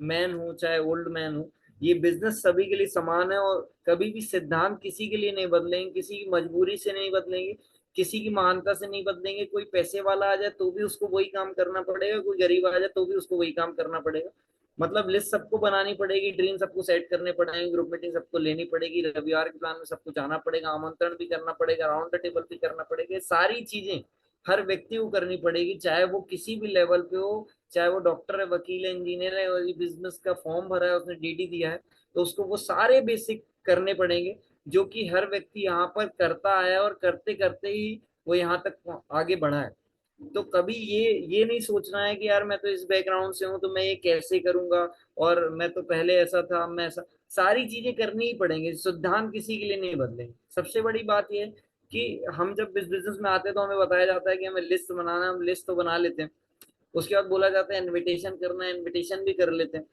मैन हो चाहे ओल्ड मैन हो, ये बिजनेस सभी के लिए समान है। और कभी भी सिद्धांत किसी के लिए नहीं बदलेंगे, किसी की मजबूरी से नहीं बदलेंगे, किसी की महानता से नहीं बदलेंगे। कोई पैसे वाला आ जाए तो भी उसको वही काम करना पड़ेगा, कोई गरीब आ जाए तो भी उसको वही काम करना पड़ेगा। मतलब लिस्ट सबको बनानी पड़ेगी, ड्रीम सबको सेट करने पड़ेंगे, ग्रुप मीटिंग सबको लेनी पड़ेगी, रविवार के प्लान में सबको जाना पड़ेगा, आमंत्रण भी करना पड़ेगा, राउंड द टेबल भी करना पड़ेगा। सारी चीजें हर व्यक्ति को करनी पड़ेगी, चाहे वो किसी भी लेवल पे हो, चाहे वो डॉक्टर है, वकील है, इंजीनियर है, और बिजनेस का फॉर्म भरा है, उसने डीडी दिया है, तो उसको वो सारे बेसिक करने पड़ेंगे जो कि हर व्यक्ति यहाँ पर करता आया और करते करते ही वो यहाँ तक आगे बढ़ा है। तो कभी ये नहीं सोचना है कि यार मैं तो इस बैकग्राउंड से हूँ तो मैं ये कैसे करूंगा, और मैं तो पहले ऐसा था अब मैं ऐसा। सारी चीजें करनी ही पड़ेंगी, सिद्धांत किसी के लिए नहीं बदलेंगे। सबसे बड़ी बात ये है कि हम जब इस बिजनेस में आते हैं तो हमें बताया जाता है कि हमें लिस्ट बनाना है, हम लिस्ट तो बना लेते हैं। उसके बाद बोला जाता है इनविटेशन करना है, इनविटेशन भी कर लेते हैं।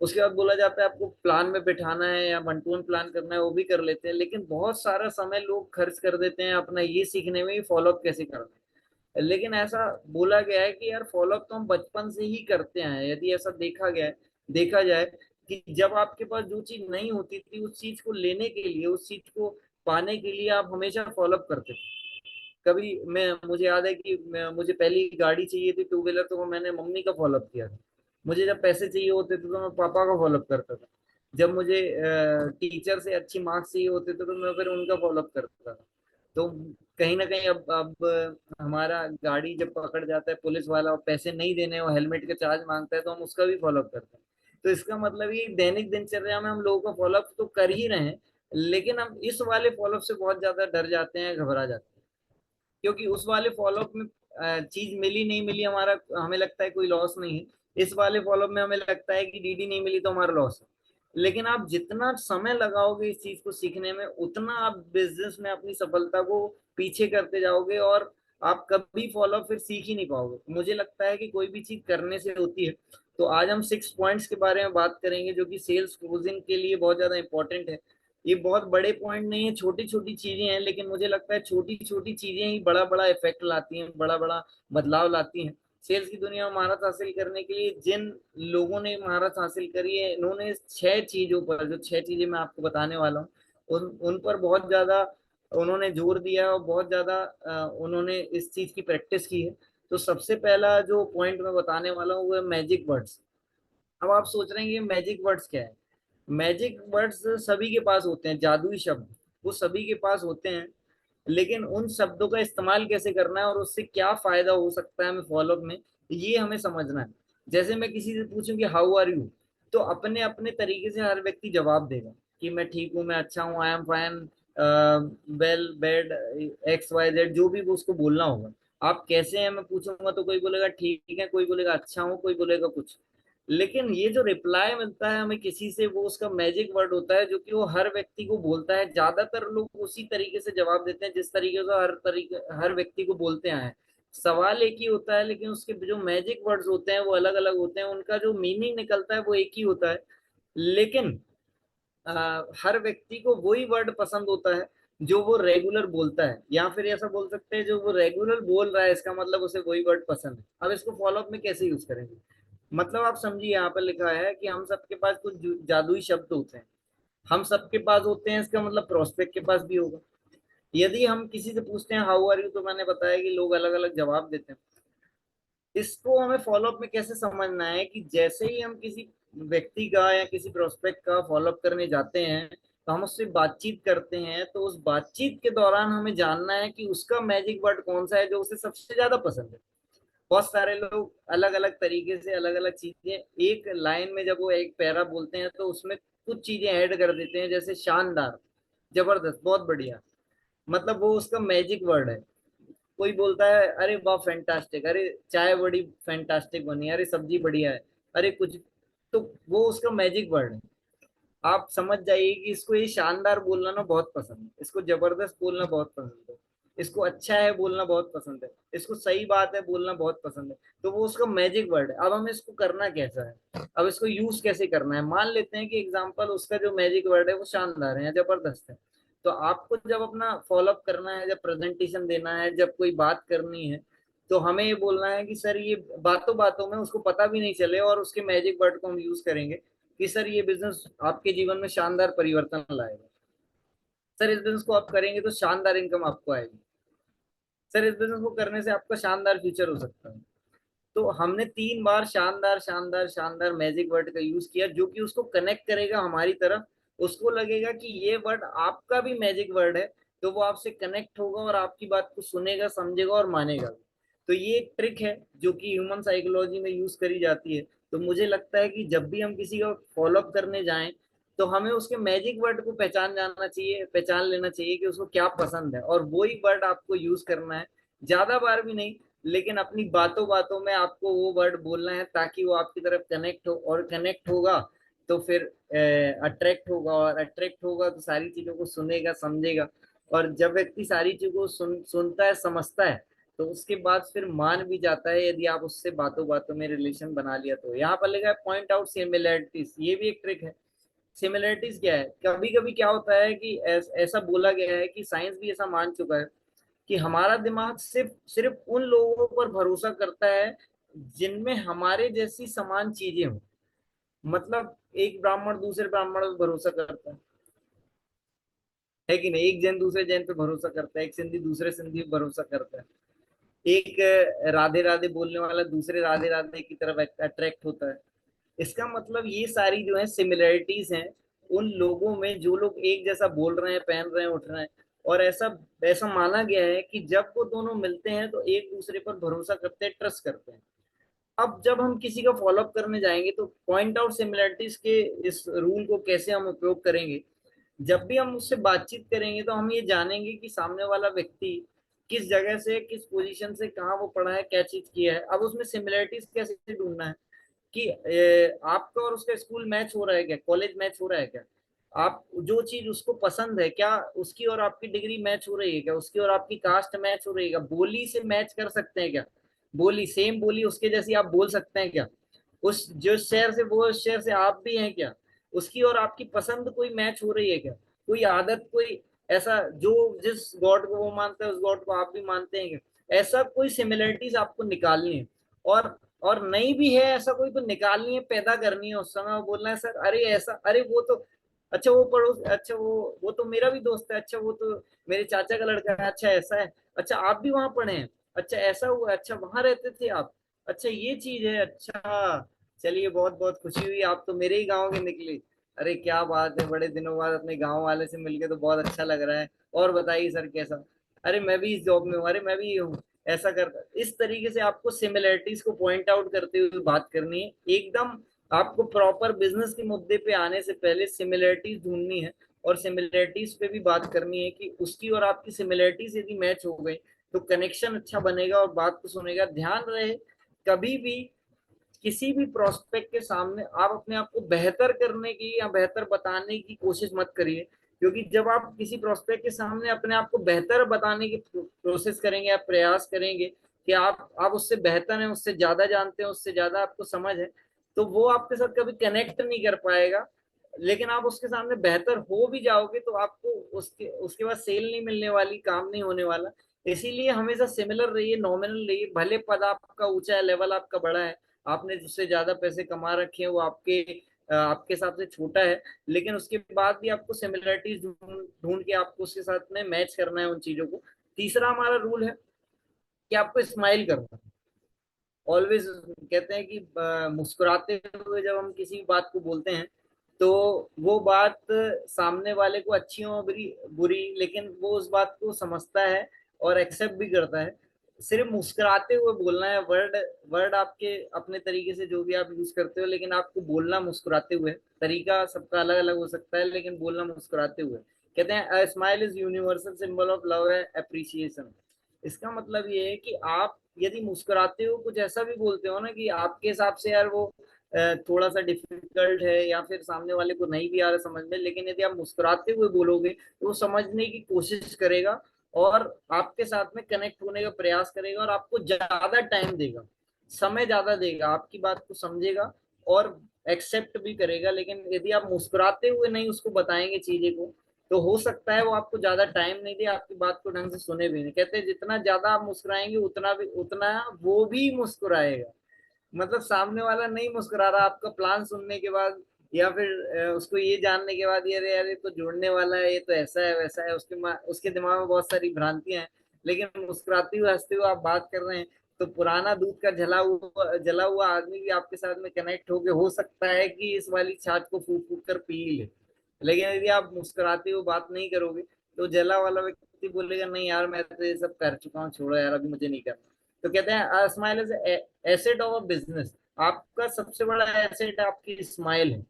उसके बाद बोला जाता है आपको प्लान में बिठाना है या वन टू वन प्लान करना है, वो भी कर लेते हैं। लेकिन बहुत सारा समय लोग खर्च कर देते हैं अपना ये सीखने में फॉलोअप कैसे करना है। लेकिन ऐसा बोला गया है कि यार फॉलोअप तो हम बचपन से ही करते हैं। यदि ऐसा देखा जाए कि जब आपके पास जो चीज नहीं होती थी, उस चीज को लेने के लिए, उस चीज को पाने के लिए आप हमेशा फॉलोअप करते थे। कभी मुझे याद है कि मुझे पहली गाड़ी चाहिए थी, टू व्हीलर, तो वो मैंने मम्मी का फॉलोअप किया था। मुझे जब पैसे चाहिए होते थे तो मैं पापा का फॉलोअप करता था। जब मुझे टीचर से अच्छी मार्क्स चाहिए होते थे तो मैं फिर उनका फॉलोअप करता था। तो कहीं ना कहीं अब हमारा गाड़ी जब पकड़ जाता है पुलिस वाला और पैसे नहीं देने और हेलमेट का चार्ज मांगता है तो हम उसका भी फॉलोअप करते हैं। तो इसका मतलब ये दैनिक दिनचर्या में हम लोगों का फॉलोअप तो कर ही रहे हैं, लेकिन हम इस वाले फॉलोअप से बहुत ज्यादा डर जाते हैं, घबरा जाते हैं। क्योंकि उस वाले फॉलोअप में चीज मिली नहीं मिली हमारा, हमें लगता है कोई लॉस नहीं है। इस वाले फॉलोअप में हमें लगता है कि डीडी नहीं मिली तो हमारा लॉस है। लेकिन आप जितना समय लगाओगे इस चीज को सीखने में, उतना आप बिजनेस में अपनी सफलता को पीछे करते जाओगे और आप कभी फॉलोअप फिर सीख ही नहीं पाओगे। मुझे लगता है कि कोई भी चीज करने से होती है, तो आज हम 6 पॉइंट्स के बारे में बात करेंगे जो कि सेल्स क्लोजिंग के लिए बहुत ज्यादा इंपॉर्टेंट है। ये बहुत बड़े पॉइंट नहीं है, छोटी छोटी चीजें हैं, लेकिन मुझे लगता है छोटी छोटी चीजें ही बड़ा बड़ा इफेक्ट लाती हैं, बड़ा बड़ा बदलाव लाती हैं। सेल्स की दुनिया में महारत हासिल करने के लिए जिन लोगों ने महारत हासिल करी है, इन्होंने 6 चीजों पर, जो 6 चीजें मैं आपको बताने वाला हूँ, उन पर बहुत ज्यादा उन्होंने जोर दिया और बहुत ज्यादा उन्होंने इस चीज की प्रैक्टिस की है। तो सबसे पहला जो पॉइंट मैं बताने वाला हूँ वो है मैजिक वर्ड्स। अब आप सोच रहे हैं ये मैजिक वर्ड्स क्या है? मैजिक वर्ड्स सभी के पास होते हैं, जादुई शब्द वो सभी के पास होते हैं, लेकिन उन शब्दों का इस्तेमाल कैसे करना है और उससे क्या फायदा हो सकता है हमें फॉलोअप में, ये हमें समझना है। जैसे मैं किसी से पूछूं कि हाउ आर यू, तो अपने अपने तरीके से हर व्यक्ति जवाब देगा कि मैं ठीक हूँ, मैं अच्छा हूँ, I am fine, well, bad, X Y Z, जो भी वो उसको बोलना होगा। आप कैसे हैं मैं पूछूंगा तो कोई बोलेगा ठीक है, कोई बोलेगा अच्छा हूँ, कोई बोलेगा कुछ। लेकिन ये जो रिप्लाई मिलता है हमें किसी से, वो उसका मैजिक वर्ड होता है जो कि वो हर व्यक्ति को बोलता है। ज्यादातर लोग उसी तरीके से जवाब देते हैं जिस तरीके से हर व्यक्ति को बोलते हैं। सवाल एक ही होता है, लेकिन उसके जो मैजिक वर्ड्स होते हैं वो अलग अलग होते हैं, उनका जो मीनिंग निकलता है वो एक ही होता है। लेकिन हर व्यक्ति को वही वर्ड पसंद होता है जो वो रेगुलर बोलता है, या फिर ऐसा बोल सकते हैं जो वो रेगुलर बोल रहा है, इसका मतलब उसे वही वर्ड पसंद है। अब इसको फॉलोअप में कैसे यूज करेंगे? मतलब आप समझिए, यहाँ पर लिखा है कि हम सबके पास कुछ जादुई शब्द होते हैं, हम सबके पास होते हैं, इसका मतलब प्रोस्पेक्ट के पास भी होगा। यदि हम किसी से पूछते हैं हाउ आर यू, तो मैंने बताया कि लोग अलग अलग जवाब देते हैं। इसको हमें फॉलोअप में कैसे समझना है कि जैसे ही हम किसी व्यक्ति का या किसी प्रोस्पेक्ट का फॉलोअप करने जाते हैं, तो हम उससे बातचीत करते हैं, तो उस बातचीत के दौरान हमें जानना है कि उसका मैजिक वर्ड कौन सा है जो उसे सबसे ज्यादा पसंद है। बहुत सारे लोग अलग अलग तरीके से अलग अलग चीजें एक लाइन में, जब वो एक पैरा बोलते हैं तो उसमें कुछ चीजें ऐड कर देते हैं, जैसे शानदार, जबरदस्त, बहुत बढ़िया, मतलब वो उसका मैजिक वर्ड है। कोई बोलता है अरे वाह फैंटास्टिक, अरे चाय बड़ी फैंटास्टिक बनी, अरे सब्जी बढ़िया है, अरे कुछ, तो वो उसका मैजिक वर्ड है। आप समझ जाइए कि इसको ये शानदार बोलना ना बहुत पसंद है, इसको जबरदस्त बोलना बहुत पसंद है, इसको अच्छा है बोलना बहुत पसंद है, इसको सही बात है बोलना बहुत पसंद है। तो वो उसका मैजिक वर्ड है। अब हमें इसको करना कैसा है, अब इसको यूज कैसे करना है? मान लेते हैं कि एग्जाम्पल उसका जो मैजिक वर्ड है वो शानदार है या जबरदस्त है। तो आपको जब अपना फॉलोअप करना है, जब प्रेजेंटेशन देना है, जब कोई बात करनी है, तो हमें ये बोलना है कि सर ये बातों बातों में उसको पता भी नहीं चले और उसके मैजिक वर्ड को हम यूज करेंगे कि सर ये बिजनेस आपके जीवन में शानदार परिवर्तन लाएगा, सर इस बिजनेस को आप करेंगे तो शानदार इनकम आपको आएगी, सर इस बिजनेस को करने से आपका शानदार फ्यूचर हो सकता है। तो हमने 3 बार शानदार शानदार शानदार मैजिक वर्ड का यूज किया, जो कि उसको कनेक्ट करेगा हमारी तरफ। उसको लगेगा कि ये वर्ड आपका भी मैजिक वर्ड है, तो वो आपसे कनेक्ट होगा और आपकी बात को सुनेगा, समझेगा और मानेगा। तो ये एक ट्रिक है जो कि ह्यूमन साइकोलॉजी में यूज करी जाती है। तो मुझे लगता है कि जब भी हम किसी का फॉलोअप करने जाएं, तो हमें उसके मैजिक वर्ड को पहचान जाना चाहिए, पहचान लेना चाहिए कि उसको क्या पसंद है, और वही वर्ड आपको यूज करना है। ज्यादा बार भी नहीं, लेकिन अपनी बातों बातों में आपको वो वर्ड बोलना है ताकि वो आपकी तरफ कनेक्ट हो, और कनेक्ट होगा तो फिर अट्रैक्ट होगा, और अट्रैक्ट होगा तो सारी चीजों को सुनेगा, समझेगा। और जब व्यक्ति सारी चीजों को सुनता है, समझता है, तो उसके बाद फिर मान भी जाता है, यदि आप उससे बातों बातों में रिलेशन बना लिया तो। यहाँ पर लिखा है पॉइंट आउट सिमिलैरिटीज, ये भी एक ट्रिक है। सिमिलैरिटीज क्या है? कभी कभी क्या होता है कि ऐसा बोला गया है कि साइंस भी ऐसा मान चुका है कि हमारा दिमाग सिर्फ सिर्फ उन लोगों पर भरोसा करता है जिनमें हमारे जैसी समान चीजें हों। मतलब एक ब्राह्मण दूसरे ब्राह्मण पर भरोसा करता है कि नहीं, एक जैन दूसरे जैन पे भरोसा करता है, एक सिंधी दूसरे सिंधी पे भरोसा करता है, एक राधे राधे बोलने वाला दूसरे राधे राधे की तरफ अट्रैक्ट होता है। इसका मतलब ये सारी जो है सिमिलरिटीज हैं उन लोगों में, जो लोग एक जैसा बोल रहे हैं, पहन रहे हैं, उठ रहे हैं। और ऐसा ऐसा माना गया है कि जब वो दोनों मिलते हैं तो एक दूसरे पर भरोसा करते हैं, ट्रस्ट करते हैं। अब जब हम किसी का फॉलोअप करने जाएंगे तो पॉइंट आउट सिमिलरिटीज के इस रूल को कैसे हम उपयोग करेंगे? जब भी हम उससे बातचीत करेंगे तो हम ये जानेंगे कि सामने वाला व्यक्ति किस जगह से, किस पोजीशन से, कहाँ वो पढ़ा है, क्या चीज किया है। अब उसमें सिमिलरिटीज कैसे ढूंढना है कि आपका और उसका स्कूल मैच हो रहा है क्या, कॉलेज मैच हो रहा है क्या, आप जो चीज उसको पसंद है क्या उसकी और आपकी डिग्री मैच हो रही है क्या, उसकी और आपकी कास्ट मैच हो रही है क्या, बोली से मैच कर सकते हैं क्या, बोली सेम बोली उसके जैसी आप बोल सकते हैं क्या। उस जो शहर से वो शहर से आप भी हैं क्या, उसकी और आपकी पसंद कोई मैच हो रही है क्या, कोई आदत, कोई ऐसा जो जिस गॉड को वो मानता है उस गॉड को आप भी मानते हैं क्या, ऐसा कोई सिमिलरिटीज आपको निकालनी है। और नहीं भी है ऐसा कोई तो निकालनी है, पैदा करनी है उस समय, और बोलना है सर अरे ऐसा, अरे वो तो अच्छा वो पड़ोस, अच्छा वो तो मेरा भी दोस्त है, अच्छा वो तो मेरे चाचा का लड़का है, अच्छा ऐसा है, अच्छा आप भी वहां पढ़े हैं, अच्छा ऐसा हुआ, अच्छा वहां रहते थे आप, अच्छा ये चीज है, अच्छा चलिए बहुत बहुत खुशी हुई, आप तो मेरे ही गांव के निकले, अरे क्या बात है, बड़े दिनों बाद अपने गांव वाले से मिलके तो बहुत अच्छा लग रहा है, और बताइए सर कैसा, अरे मैं भी इस जॉब में हूँ, अरे मैं भी ये हूँ, ऐसा कर, इस तरीके से आपको सिमिलरिटीज को पॉइंट आउट करते हुए बात करनी है एकदम। आपको प्रॉपर बिजनेस के मुद्दे पे आने से पहले सिमिलरिटीज ढूंढनी है, और सिमिलरिटीज पे भी बात करनी है कि उसकी और आपकी सिमिलरिटीज यदि मैच हो गई तो कनेक्शन अच्छा बनेगा और बात को सुनेगा। ध्यान रहे कभी भी किसी भी प्रोस्पेक्ट के सामने आप अपने आप को बेहतर करने की या बेहतर बताने की कोशिश मत करिए, क्योंकि जब आप किसी प्रोस्पेक्ट के सामने अपने आप को बेहतर बताने की प्रोसेस करेंगे, आप प्रयास करेंगे कि आप उससे बेहतर हैं, उससे ज्यादा जानते हैं, उससे ज्यादा आपको समझ है, तो वो आपके साथ कभी कनेक्ट नहीं कर पाएगा। लेकिन आप उसके सामने बेहतर हो भी जाओगे तो आपको उसके उसके बाद सेल नहीं मिलने वाली, काम नहीं होने वाला। इसीलिए हमेशा सिमिलर रहिए, नॉमिनल रहिए, भले पद आपका ऊंचा है, लेवल आपका बड़ा है, आपने जिससे ज्यादा पैसे कमा रखे हैं वो आपके हिसाब से छोटा है, लेकिन उसके बाद भी आपको सिमिलरिटीज ढूंढ ढूंढ के आपको उसके साथ में मैच करना है उन चीजों को। तीसरा हमारा रूल है कि आपको स्माइल करना है ऑलवेज। कहते हैं कि मुस्कुराते हुए जब हम किसी बात को बोलते हैं तो वो बात सामने वाले को अच्छी हो बुरी बुरी, लेकिन वो उस बात को समझता है और एक्सेप्ट भी करता है। सिर्फ मुस्कुराते हुए बोलना है, वर्ड वर्ड आपके अपने तरीके से जो भी आप यूज करते हो, लेकिन आपको बोलना मुस्कुराते हुए। तरीका सबका अलग अलग हो सकता है, लेकिन बोलना मुस्कुराते हुए। कहते हैं smile is universal symbol of love and appreciation. इसका मतलब ये है कि आप यदि मुस्कुराते हो, कुछ ऐसा भी बोलते हो ना कि आपके हिसाब से यार वो थोड़ा सा डिफिकल्ट है या फिर सामने वाले को नहीं भी आ रहा समझ में, लेकिन यदि आप मुस्कुराते हुए बोलोगे तो वो समझने की कोशिश करेगा और आपके साथ में कनेक्ट होने का प्रयास करेगा और आपको ज्यादा टाइम देगा, समय ज्यादा देगा, आपकी बात को समझेगा और एक्सेप्ट भी करेगा। लेकिन यदि आप मुस्कुराते हुए नहीं उसको बताएंगे चीजें को, तो हो सकता है वो आपको ज्यादा टाइम नहीं दे, आपकी बात को ढंग से सुने भी नहीं। कहते हैं जितना ज्यादा आप मुस्कुराएंगे उतना वो भी मुस्कुराएगा। मतलब सामने वाला नहीं मुस्कुरा रहा आपका प्लान सुनने के बाद या फिर उसको ये जानने के बाद, ये अरे यार ये तो जुड़ने वाला है, ये तो ऐसा है वैसा है, उसके दिमाग में बहुत सारी भ्रांतियां हैं, लेकिन मुस्कुराते हुए हंसते हुए आप बात कर रहे हैं, तो पुराना दूध का जला हुआ आदमी भी आपके साथ में कनेक्ट होके हो सकता है कि इस वाली छाछ को फूक फूक कर पी ले। लेकिन यदि आप मुस्कुराते हुए बात नहीं करोगे तो जला वाला व्यक्ति बोलेगा नहीं यार मैं तो ये सब कर चुका हूँ, छोड़ो यार अभी मुझे नहीं करना। तो कहते हैं smile is asset of a business. आपका सबसे बड़ा एसेट आपकी स्माइल है।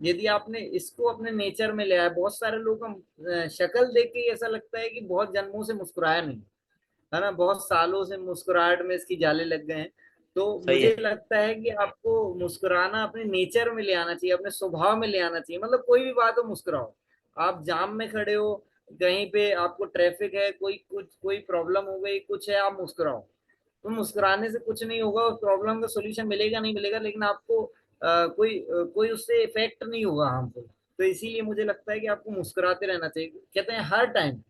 यदि आपने इसको अपने नेचर में लिया है, बहुत सारे लोग हम शक्ल देख के ऐसा लगता है कि बहुत जन्मों से मुस्कुराया नहीं है ना, बहुत सालों से मुस्कुराहट में इसकी जाले लग गए हैं। तो सही मुझे है। लगता है कि आपको मुस्कुराना अपने नेचर में ले आना चाहिए, अपने स्वभाव में ले आना चाहिए। मतलब कोई भी बात हो मुस्कुराओ। आप जाम में खड़े हो, कहीं पे आपको ट्रैफिक है, कोई प्रॉब्लम हो गई, कुछ है, आप मुस्कुराओ। तो मुस्कुराने से कुछ नहीं होगा, उस प्रॉब्लम का सोल्यूशन मिलेगा नहीं मिलेगा, लेकिन आपको कोई उससे इफेक्ट नहीं होगा हमको। तो इसीलिए मुझे लगता है कि आपको मुस्कुराते रहना चाहिए। कहते हैं हर टाइम,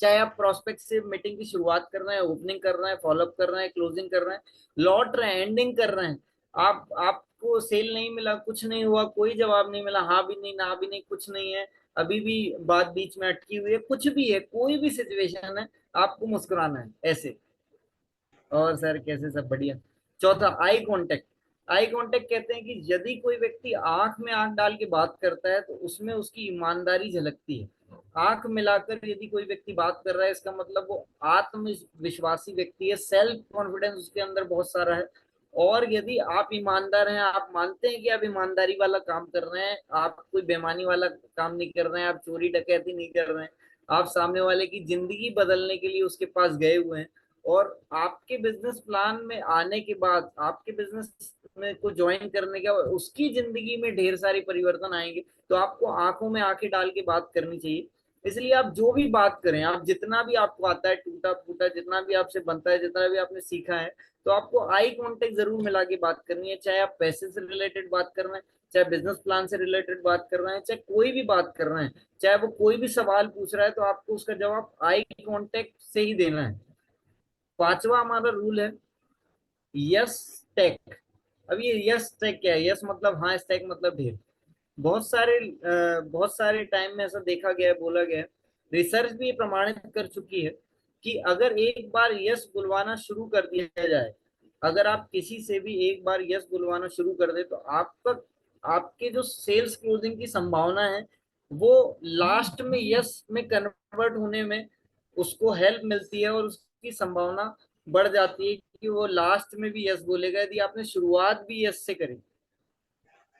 चाहे आप प्रोस्पेक्ट से मीटिंग की शुरुआत कर रहे हैं, ओपनिंग कर रहे हैं, फॉलोअप कर रहे हैं, क्लोजिंग कर रहे हैं, लौट रहे हैं, एंडिंग कर रहे हैं, आपको सेल नहीं मिला, कुछ नहीं हुआ, कोई जवाब नहीं मिला, हाँ भी नहीं ना भी नहीं, कुछ नहीं है, अभी भी बात बीच में अटकी हुई है, कुछ भी है, कोई भी सिचुएशन है, आपको मुस्कुराना है ऐसे। और सर कैसे, सब बढ़िया। चौथा, आई कांटेक्ट। आई कांटेक्ट कहते हैं कि यदि कोई व्यक्ति आंख में आंख डाल के बात करता है तो उसमें उसकी ईमानदारी झलकती है। आंख मिलाकर यदि कोई व्यक्ति बात कर रहा है, इसका मतलब वो आत्मविश्वासी व्यक्ति है, सेल्फ कॉन्फिडेंस उसके अंदर बहुत सारा है। और यदि आप ईमानदार हैं, आप मानते हैं कि आप ईमानदारी वाला काम कर रहे हैं, आप कोई बेईमानी वाला काम नहीं कर रहे हैं, आप चोरी डकैती नहीं कर रहे हैं, आप सामने वाले की जिंदगी बदलने के लिए उसके पास गए हुए हैं, और आपके बिजनेस प्लान में आने के बाद, आपके बिजनेस में को ज्वाइन करने के बाद उसकी जिंदगी में ढेर सारे परिवर्तन आएंगे, तो आपको आंखों में आंखें डाल के बात करनी चाहिए। इसलिए आप जो भी बात करें, आप जितना भी आपको आता है टूटा फूटा, जितना भी आपसे बनता है, जितना भी आपने सीखा है, तो आपको आई कांटेक्ट जरूर मिला के बात करनी है, चाहे आप पैसे से रिलेटेड बात कर रहे हैं, चाहे बिजनेस प्लान से रिलेटेड बात कर रहे हैं, चाहे कोई भी बात कर रहे हैं, चाहे वो कोई भी सवाल पूछ रहा है, तो आपको उसका जवाब आई कांटेक्ट से ही देना है। पांचवा हमारा रूल है यस टेक। अब ये यस टेक क्या है? यस मतलब हाँ, स्टेक मतलब ढेर। बहुत सारे टाइम में ऐसा देखा गया है, बोला गया है, रिसर्च भी प्रमाणित कर चुकी है कि अगर एक बार यस बुलवाना शुरू कर दिया जाए, अगर आप किसी से भी एक बार यस बुलवाना शुरू कर दे, तो आपके जो सेल्स क्लोजिंग की संभावना है वो लास्ट में यस में कन्वर्ट होने में उसको हेल्प मिलती है, और उसकी संभावना बढ़ जाती है कि वो लास्ट में भी यस बोलेगा, यदि आपने शुरुआत भी यस से करी।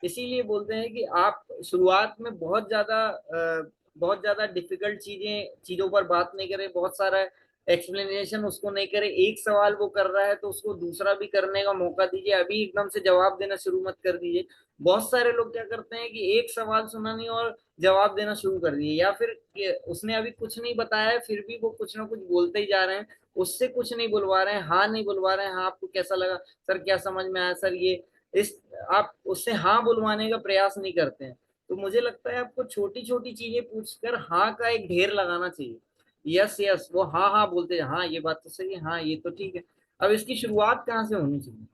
इसीलिए बोलते हैं कि आप शुरुआत में बहुत ज्यादा डिफिकल्ट चीजों पर बात नहीं करें, बहुत सारा एक्सप्लेनेशन उसको नहीं करें। एक सवाल वो कर रहा है तो उसको दूसरा भी करने का मौका दीजिए, अभी एकदम से जवाब देना शुरू मत कर दीजिए। बहुत सारे लोग क्या करते हैं कि एक सवाल सुना नहीं और जवाब देना शुरू कर दिए, या फिर उसने अभी कुछ नहीं बताया है फिर भी वो कुछ ना कुछ बोलते ही जा रहे हैं, उससे कुछ नहीं बुलवा रहे हैं, हाँ नहीं बुलवा रहे हैं, हाँ आपको कैसा लगा सर, क्या समझ में आया सर, ये इस आप उससे हाँ बुलवाने का प्रयास नहीं करते हैं। तो मुझे लगता है आपको छोटी छोटी चीजें पूछकर हाँ का एक ढेर लगाना चाहिए। यस यस, वो हाँ हाँ बोलते हैं, हाँ ये बात तो सही है, हाँ ये तो ठीक है। अब इसकी शुरुआत कहाँ से होनी चाहिए?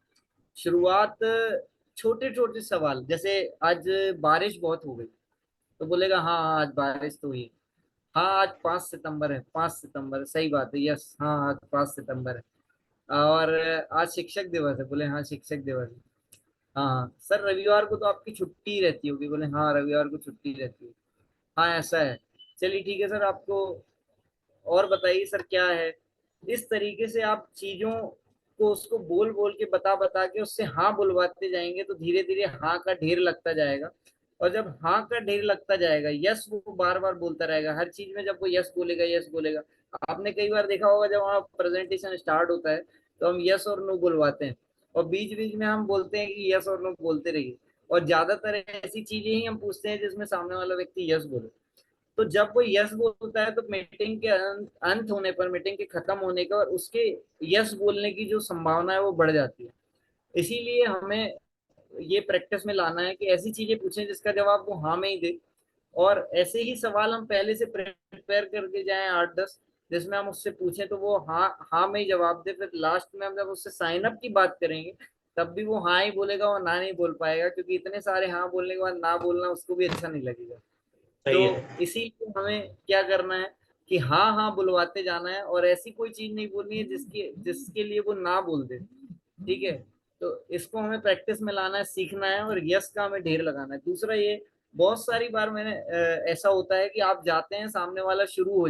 शुरुआत छोटे छोटे सवाल, जैसे आज बारिश बहुत हो गई, तो बोलेगा हाँ हाँ आज बारिश तो हुई, हाँ आज 5 सितंबर है, 5 सितंबर सही बात है, यस हाँ आज 5 सितंबर है। और आज शिक्षक दिवस है, बोले हाँ शिक्षक दिवस है। हाँ सर रविवार को तो आपकी छुट्टी रहती होगी, बोले हाँ रविवार को छुट्टी रहती है, हाँ ऐसा है, चलिए ठीक है सर, आपको और बताइए सर क्या है। इस तरीके से आप चीजों को उसको बोल बोल के बता बता के उससे हाँ बुलवाते जाएंगे, तो धीरे धीरे हाँ का ढेर लगता जाएगा। और जब हाँ का ढेर लगता जाएगा, यस वो बार बार बोलता रहेगा हर चीज में, जब वो यस बोलेगा यस बोलेगा। आपने कई बार देखा होगा जब हमारा प्रेजेंटेशन स्टार्ट होता है तो हम यस और नो बुलवाते हैं, और बीच बीच में हम बोलते हैं कि यस और नो बोलते रहिए, और ज्यादातर ऐसी चीजें ही हम पूछते हैं जिसमें सामने वाला व्यक्ति यस बोले। तो जब वो यस बोलता है तो मीटिंग के अंत होने पर, मीटिंग के खत्म होने का, और उसके यस बोलने की जो संभावना है वो बढ़ जाती है। इसीलिए हमें ये प्रैक्टिस में लाना है कि ऐसी चीजें पूछें जिसका जवाब वो हाँ में ही दे, और ऐसे ही सवाल हम पहले से प्रिपेयर करके जाएं 8-10, जिसमें हम उससे पूछें तो वो हाँ हाँ में ही जवाब दे। फिर लास्ट में हम जब उससे साइन अप की बात करेंगे तब भी वो हाँ ही बोलेगा, वो ना नहीं बोल पाएगा, क्योंकि इतने सारे हाँ बोलने के बाद ना बोलना उसको भी अच्छा नहीं लगेगा। सही तो है। इसीलिए हमें क्या करना है कि हाँ हाँ बुलवाते जाना है, और ऐसी कोई चीज नहीं बोलनी है जिसके लिए वो ना बोल दे। ठीक है, तो इसको हमें प्रैक्टिस में लाना है, सीखना है, और यस का हमें ढेर लगाना है। दूसरा ये, बहुत सारी बार मैंने ऐसा होता है कि आप जाते हैं, सामने वाला शुरू हो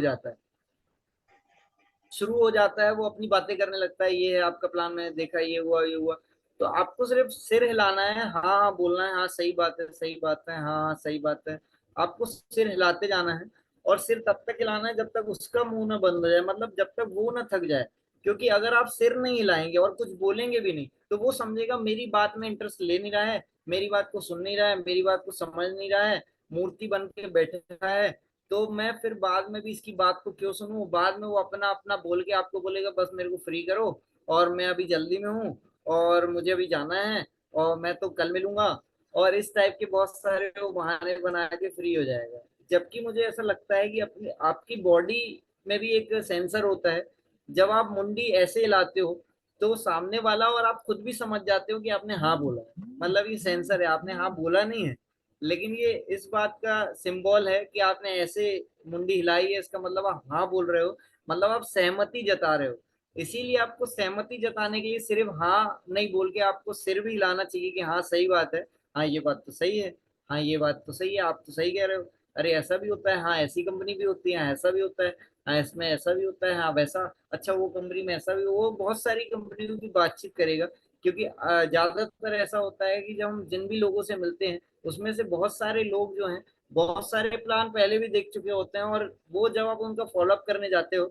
जाता है, वो अपनी बातें करने लगता है, ये है आपका प्लान, मैंने देखा ये हुआ ये हुआ। तो आपको सिर्फ सिर हिलाना है, हाँ हाँ बोलना है, हाँ सही बात है सही बात है, हाँ हाँ सही बात है। आपको सिर हिलाते जाना है, और सिर तब तक हिलाना है जब तक उसका मुंह ना बंद हो जाए, मतलब जब तक वो ना थक जाए। क्योंकि अगर आप सिर नहीं हिलाएंगे और कुछ बोलेंगे भी नहीं, तो वो समझेगा मेरी बात में इंटरेस्ट ले नहीं रहा है, मेरी बात को सुन नहीं रहा है, मेरी बात को समझ नहीं रहा है, मूर्ति बन के बैठा है। तो मैं फिर बाद में भी इसकी बात को क्यों सुनूं? बाद में वो अपना अपना बोल के आपको बोलेगा बस मेरे को फ्री करो, और मैं अभी जल्दी में हूँ, और मुझे अभी जाना है, और मैं तो कल मिलूंगा, और इस टाइप के बहुत सारे वो बहाने बना के फ्री हो जाएगा। जबकि मुझे ऐसा लगता है कि अपनी आपकी बॉडी में भी एक सेंसर होता है, जब आप मुंडी ऐसे हिलाते हो तो सामने वाला और आप खुद भी समझ जाते हो कि आपने हाँ बोला है, मतलब ये सेंसर है, आपने हाँ बोला नहीं है, लेकिन ये इस बात का सिंबल है कि आपने ऐसे मुंडी हिलाई है, इसका मतलब आप हाँ बोल रहे हो, मतलब आप सहमति जता रहे हो। इसीलिए आपको सहमति जताने के लिए सिर्फ हाँ नहीं बोल के आपको सिर भी हिलाना चाहिए कि हाँ सही बात है, हाँ ये बात तो सही है, हाँ ये बात तो सही है, आप तो सही कह रहे हो, अरे ऐसा भी होता है, हाँ ऐसी कंपनी भी होती है, हाँ ऐसा भी होता है, हाँ इसमें ऐसा भी होता है, हाँ वैसा, अच्छा वो कंपनी में ऐसा भी, वो बहुत सारी कंपनियों की बातचीत करेगा। क्योंकि ज्यादातर ऐसा होता है कि जब हम जिन भी लोगों से मिलते हैं उसमें से बहुत सारे लोग जो हैं बहुत सारे प्लान पहले भी देख चुके होते हैं, और वो जब आप उनका फॉलोअप करने जाते हो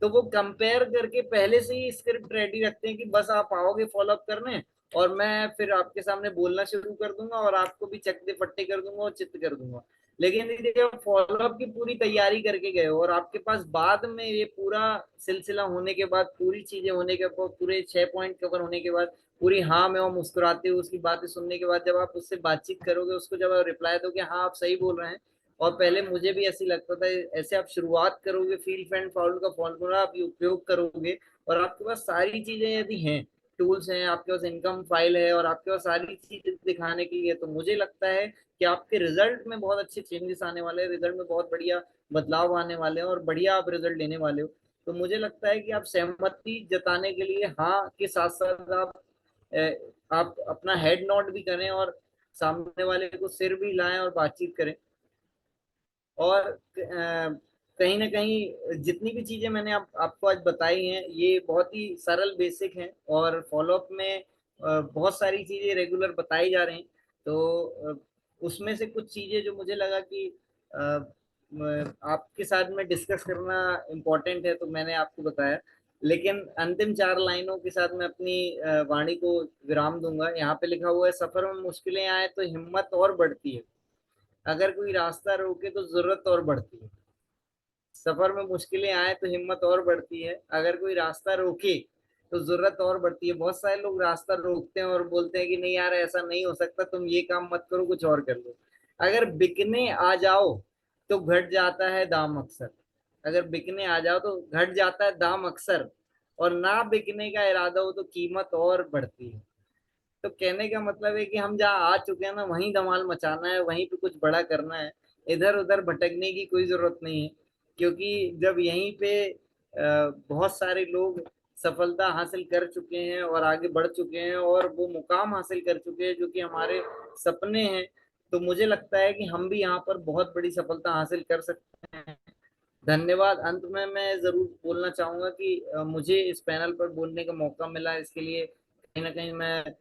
तो वो कंपेयर करके पहले से ही स्क्रिप्ट रेडी रखते हैं कि बस आप आओगे फॉलोअप करने, और मैं फिर आपके सामने बोलना शुरू कर दूंगा, और आपको भी चकते पट्टे कर दूंगा और चित्त कर दूंगा। लेकिन यदि आप फॉलोअप की पूरी तैयारी करके गए हो और आपके पास बाद में ये पूरा सिलसिला होने के बाद, पूरी चीजें होने के बाद, पूरे 6 पॉइंट कवर होने के बाद, पूरी हाँ में और मुस्कुराते हुए उसकी बातें सुनने के बाद जब आप उससे बातचीत करोगे, उसको जब आप रिप्लाई दोगे हाँ आप सही बोल रहे हैं, और पहले मुझे भी ऐसे लगता था, ऐसे आप शुरुआत करोगे, फील फ्रेंड फाउल का फॉर्मूला आप उपयोग करोगे और आपके पास सारी चीजें यदि हैं, टूल्स हैं, आपके पास इनकम फाइल है और आपके पास सारी चीजें दिखाने के लिए, तो मुझे लगता है कि आपके रिजल्ट में बहुत अच्छे चेंजेस आने वाले हैं, रिजल्ट में बहुत बढ़िया बदलाव आने वाले हैं और बढ़िया आप रिजल्ट लेने वाले हो। तो मुझे लगता है कि आप सहमति जताने के लिए हाँ के साथ साथ आप अपना हेड नॉट भी करें और सामने वाले को सिर भी हिलाएं और बातचीत करें। और कहीं ना कहीं जितनी भी चीजें मैंने आपको आज बताई हैं ये बहुत ही सरल बेसिक हैं और फॉलोअप में बहुत सारी चीजें रेगुलर बताई जा रही हैं। तो उसमें से कुछ चीजें जो मुझे लगा कि आपके साथ में डिस्कस करना इम्पोर्टेंट है तो मैंने आपको बताया। लेकिन अंतिम 4 लाइनों के साथ मैं अपनी वाणी को विराम दूंगा। यहाँ पे लिखा हुआ है, सफर में मुश्किलें आए तो हिम्मत और बढ़ती है, अगर कोई रास्ता रोके तो जरूरत और बढ़ती है। सफर में मुश्किलें आए तो हिम्मत और बढ़ती है, अगर कोई रास्ता रोके तो जरूरत और बढ़ती है। बहुत सारे लोग रास्ता रोकते हैं और बोलते हैं कि नहीं यार ऐसा नहीं हो सकता, तुम ये काम मत करो, कुछ और कर लो। अगर बिकने आ जाओ तो घट जाता है दाम अक्सर, अगर बिकने आ जाओ तो घट जाता है दाम अक्सर, और ना बिकने का इरादा हो तो कीमत और बढ़ती है। तो कहने का मतलब है कि हम जहाँ आ चुके हैं ना, वहीं धमाल मचाना है, वहीं पे कुछ बड़ा करना है, इधर उधर भटकने की कोई जरूरत नहीं है। क्योंकि जब यहीं पे बहुत सारे लोग सफलता हासिल कर चुके हैं और आगे बढ़ चुके हैं और वो मुकाम हासिल कर चुके हैं जो कि हमारे सपने हैं, तो मुझे लगता है कि हम भी यहाँ पर बहुत बड़ी सफलता हासिल कर सकते हैं। धन्यवाद। अंत में मैं जरूर बोलना चाहूंगा कि मुझे इस पैनल पर बोलने का मौका मिला, इसके लिए कहीं ना कहीं मैं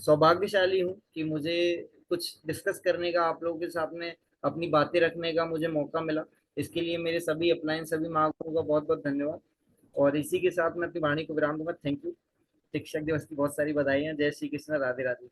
सौभाग्यशाली हूँ कि मुझे कुछ डिस्कस करने का, आप लोगों के सामने अपनी बातें रखने का मुझे मौका मिला। इसके लिए मेरे सभी अपलाइन, सभी मार्गों का बहुत बहुत धन्यवाद। और इसी के साथ मैं अपनी वाणी को विराम दूंगा। Thank you. शिक्षक दिवस की बहुत सारी बधाई। जय श्री कृष्ण। राधे राधे।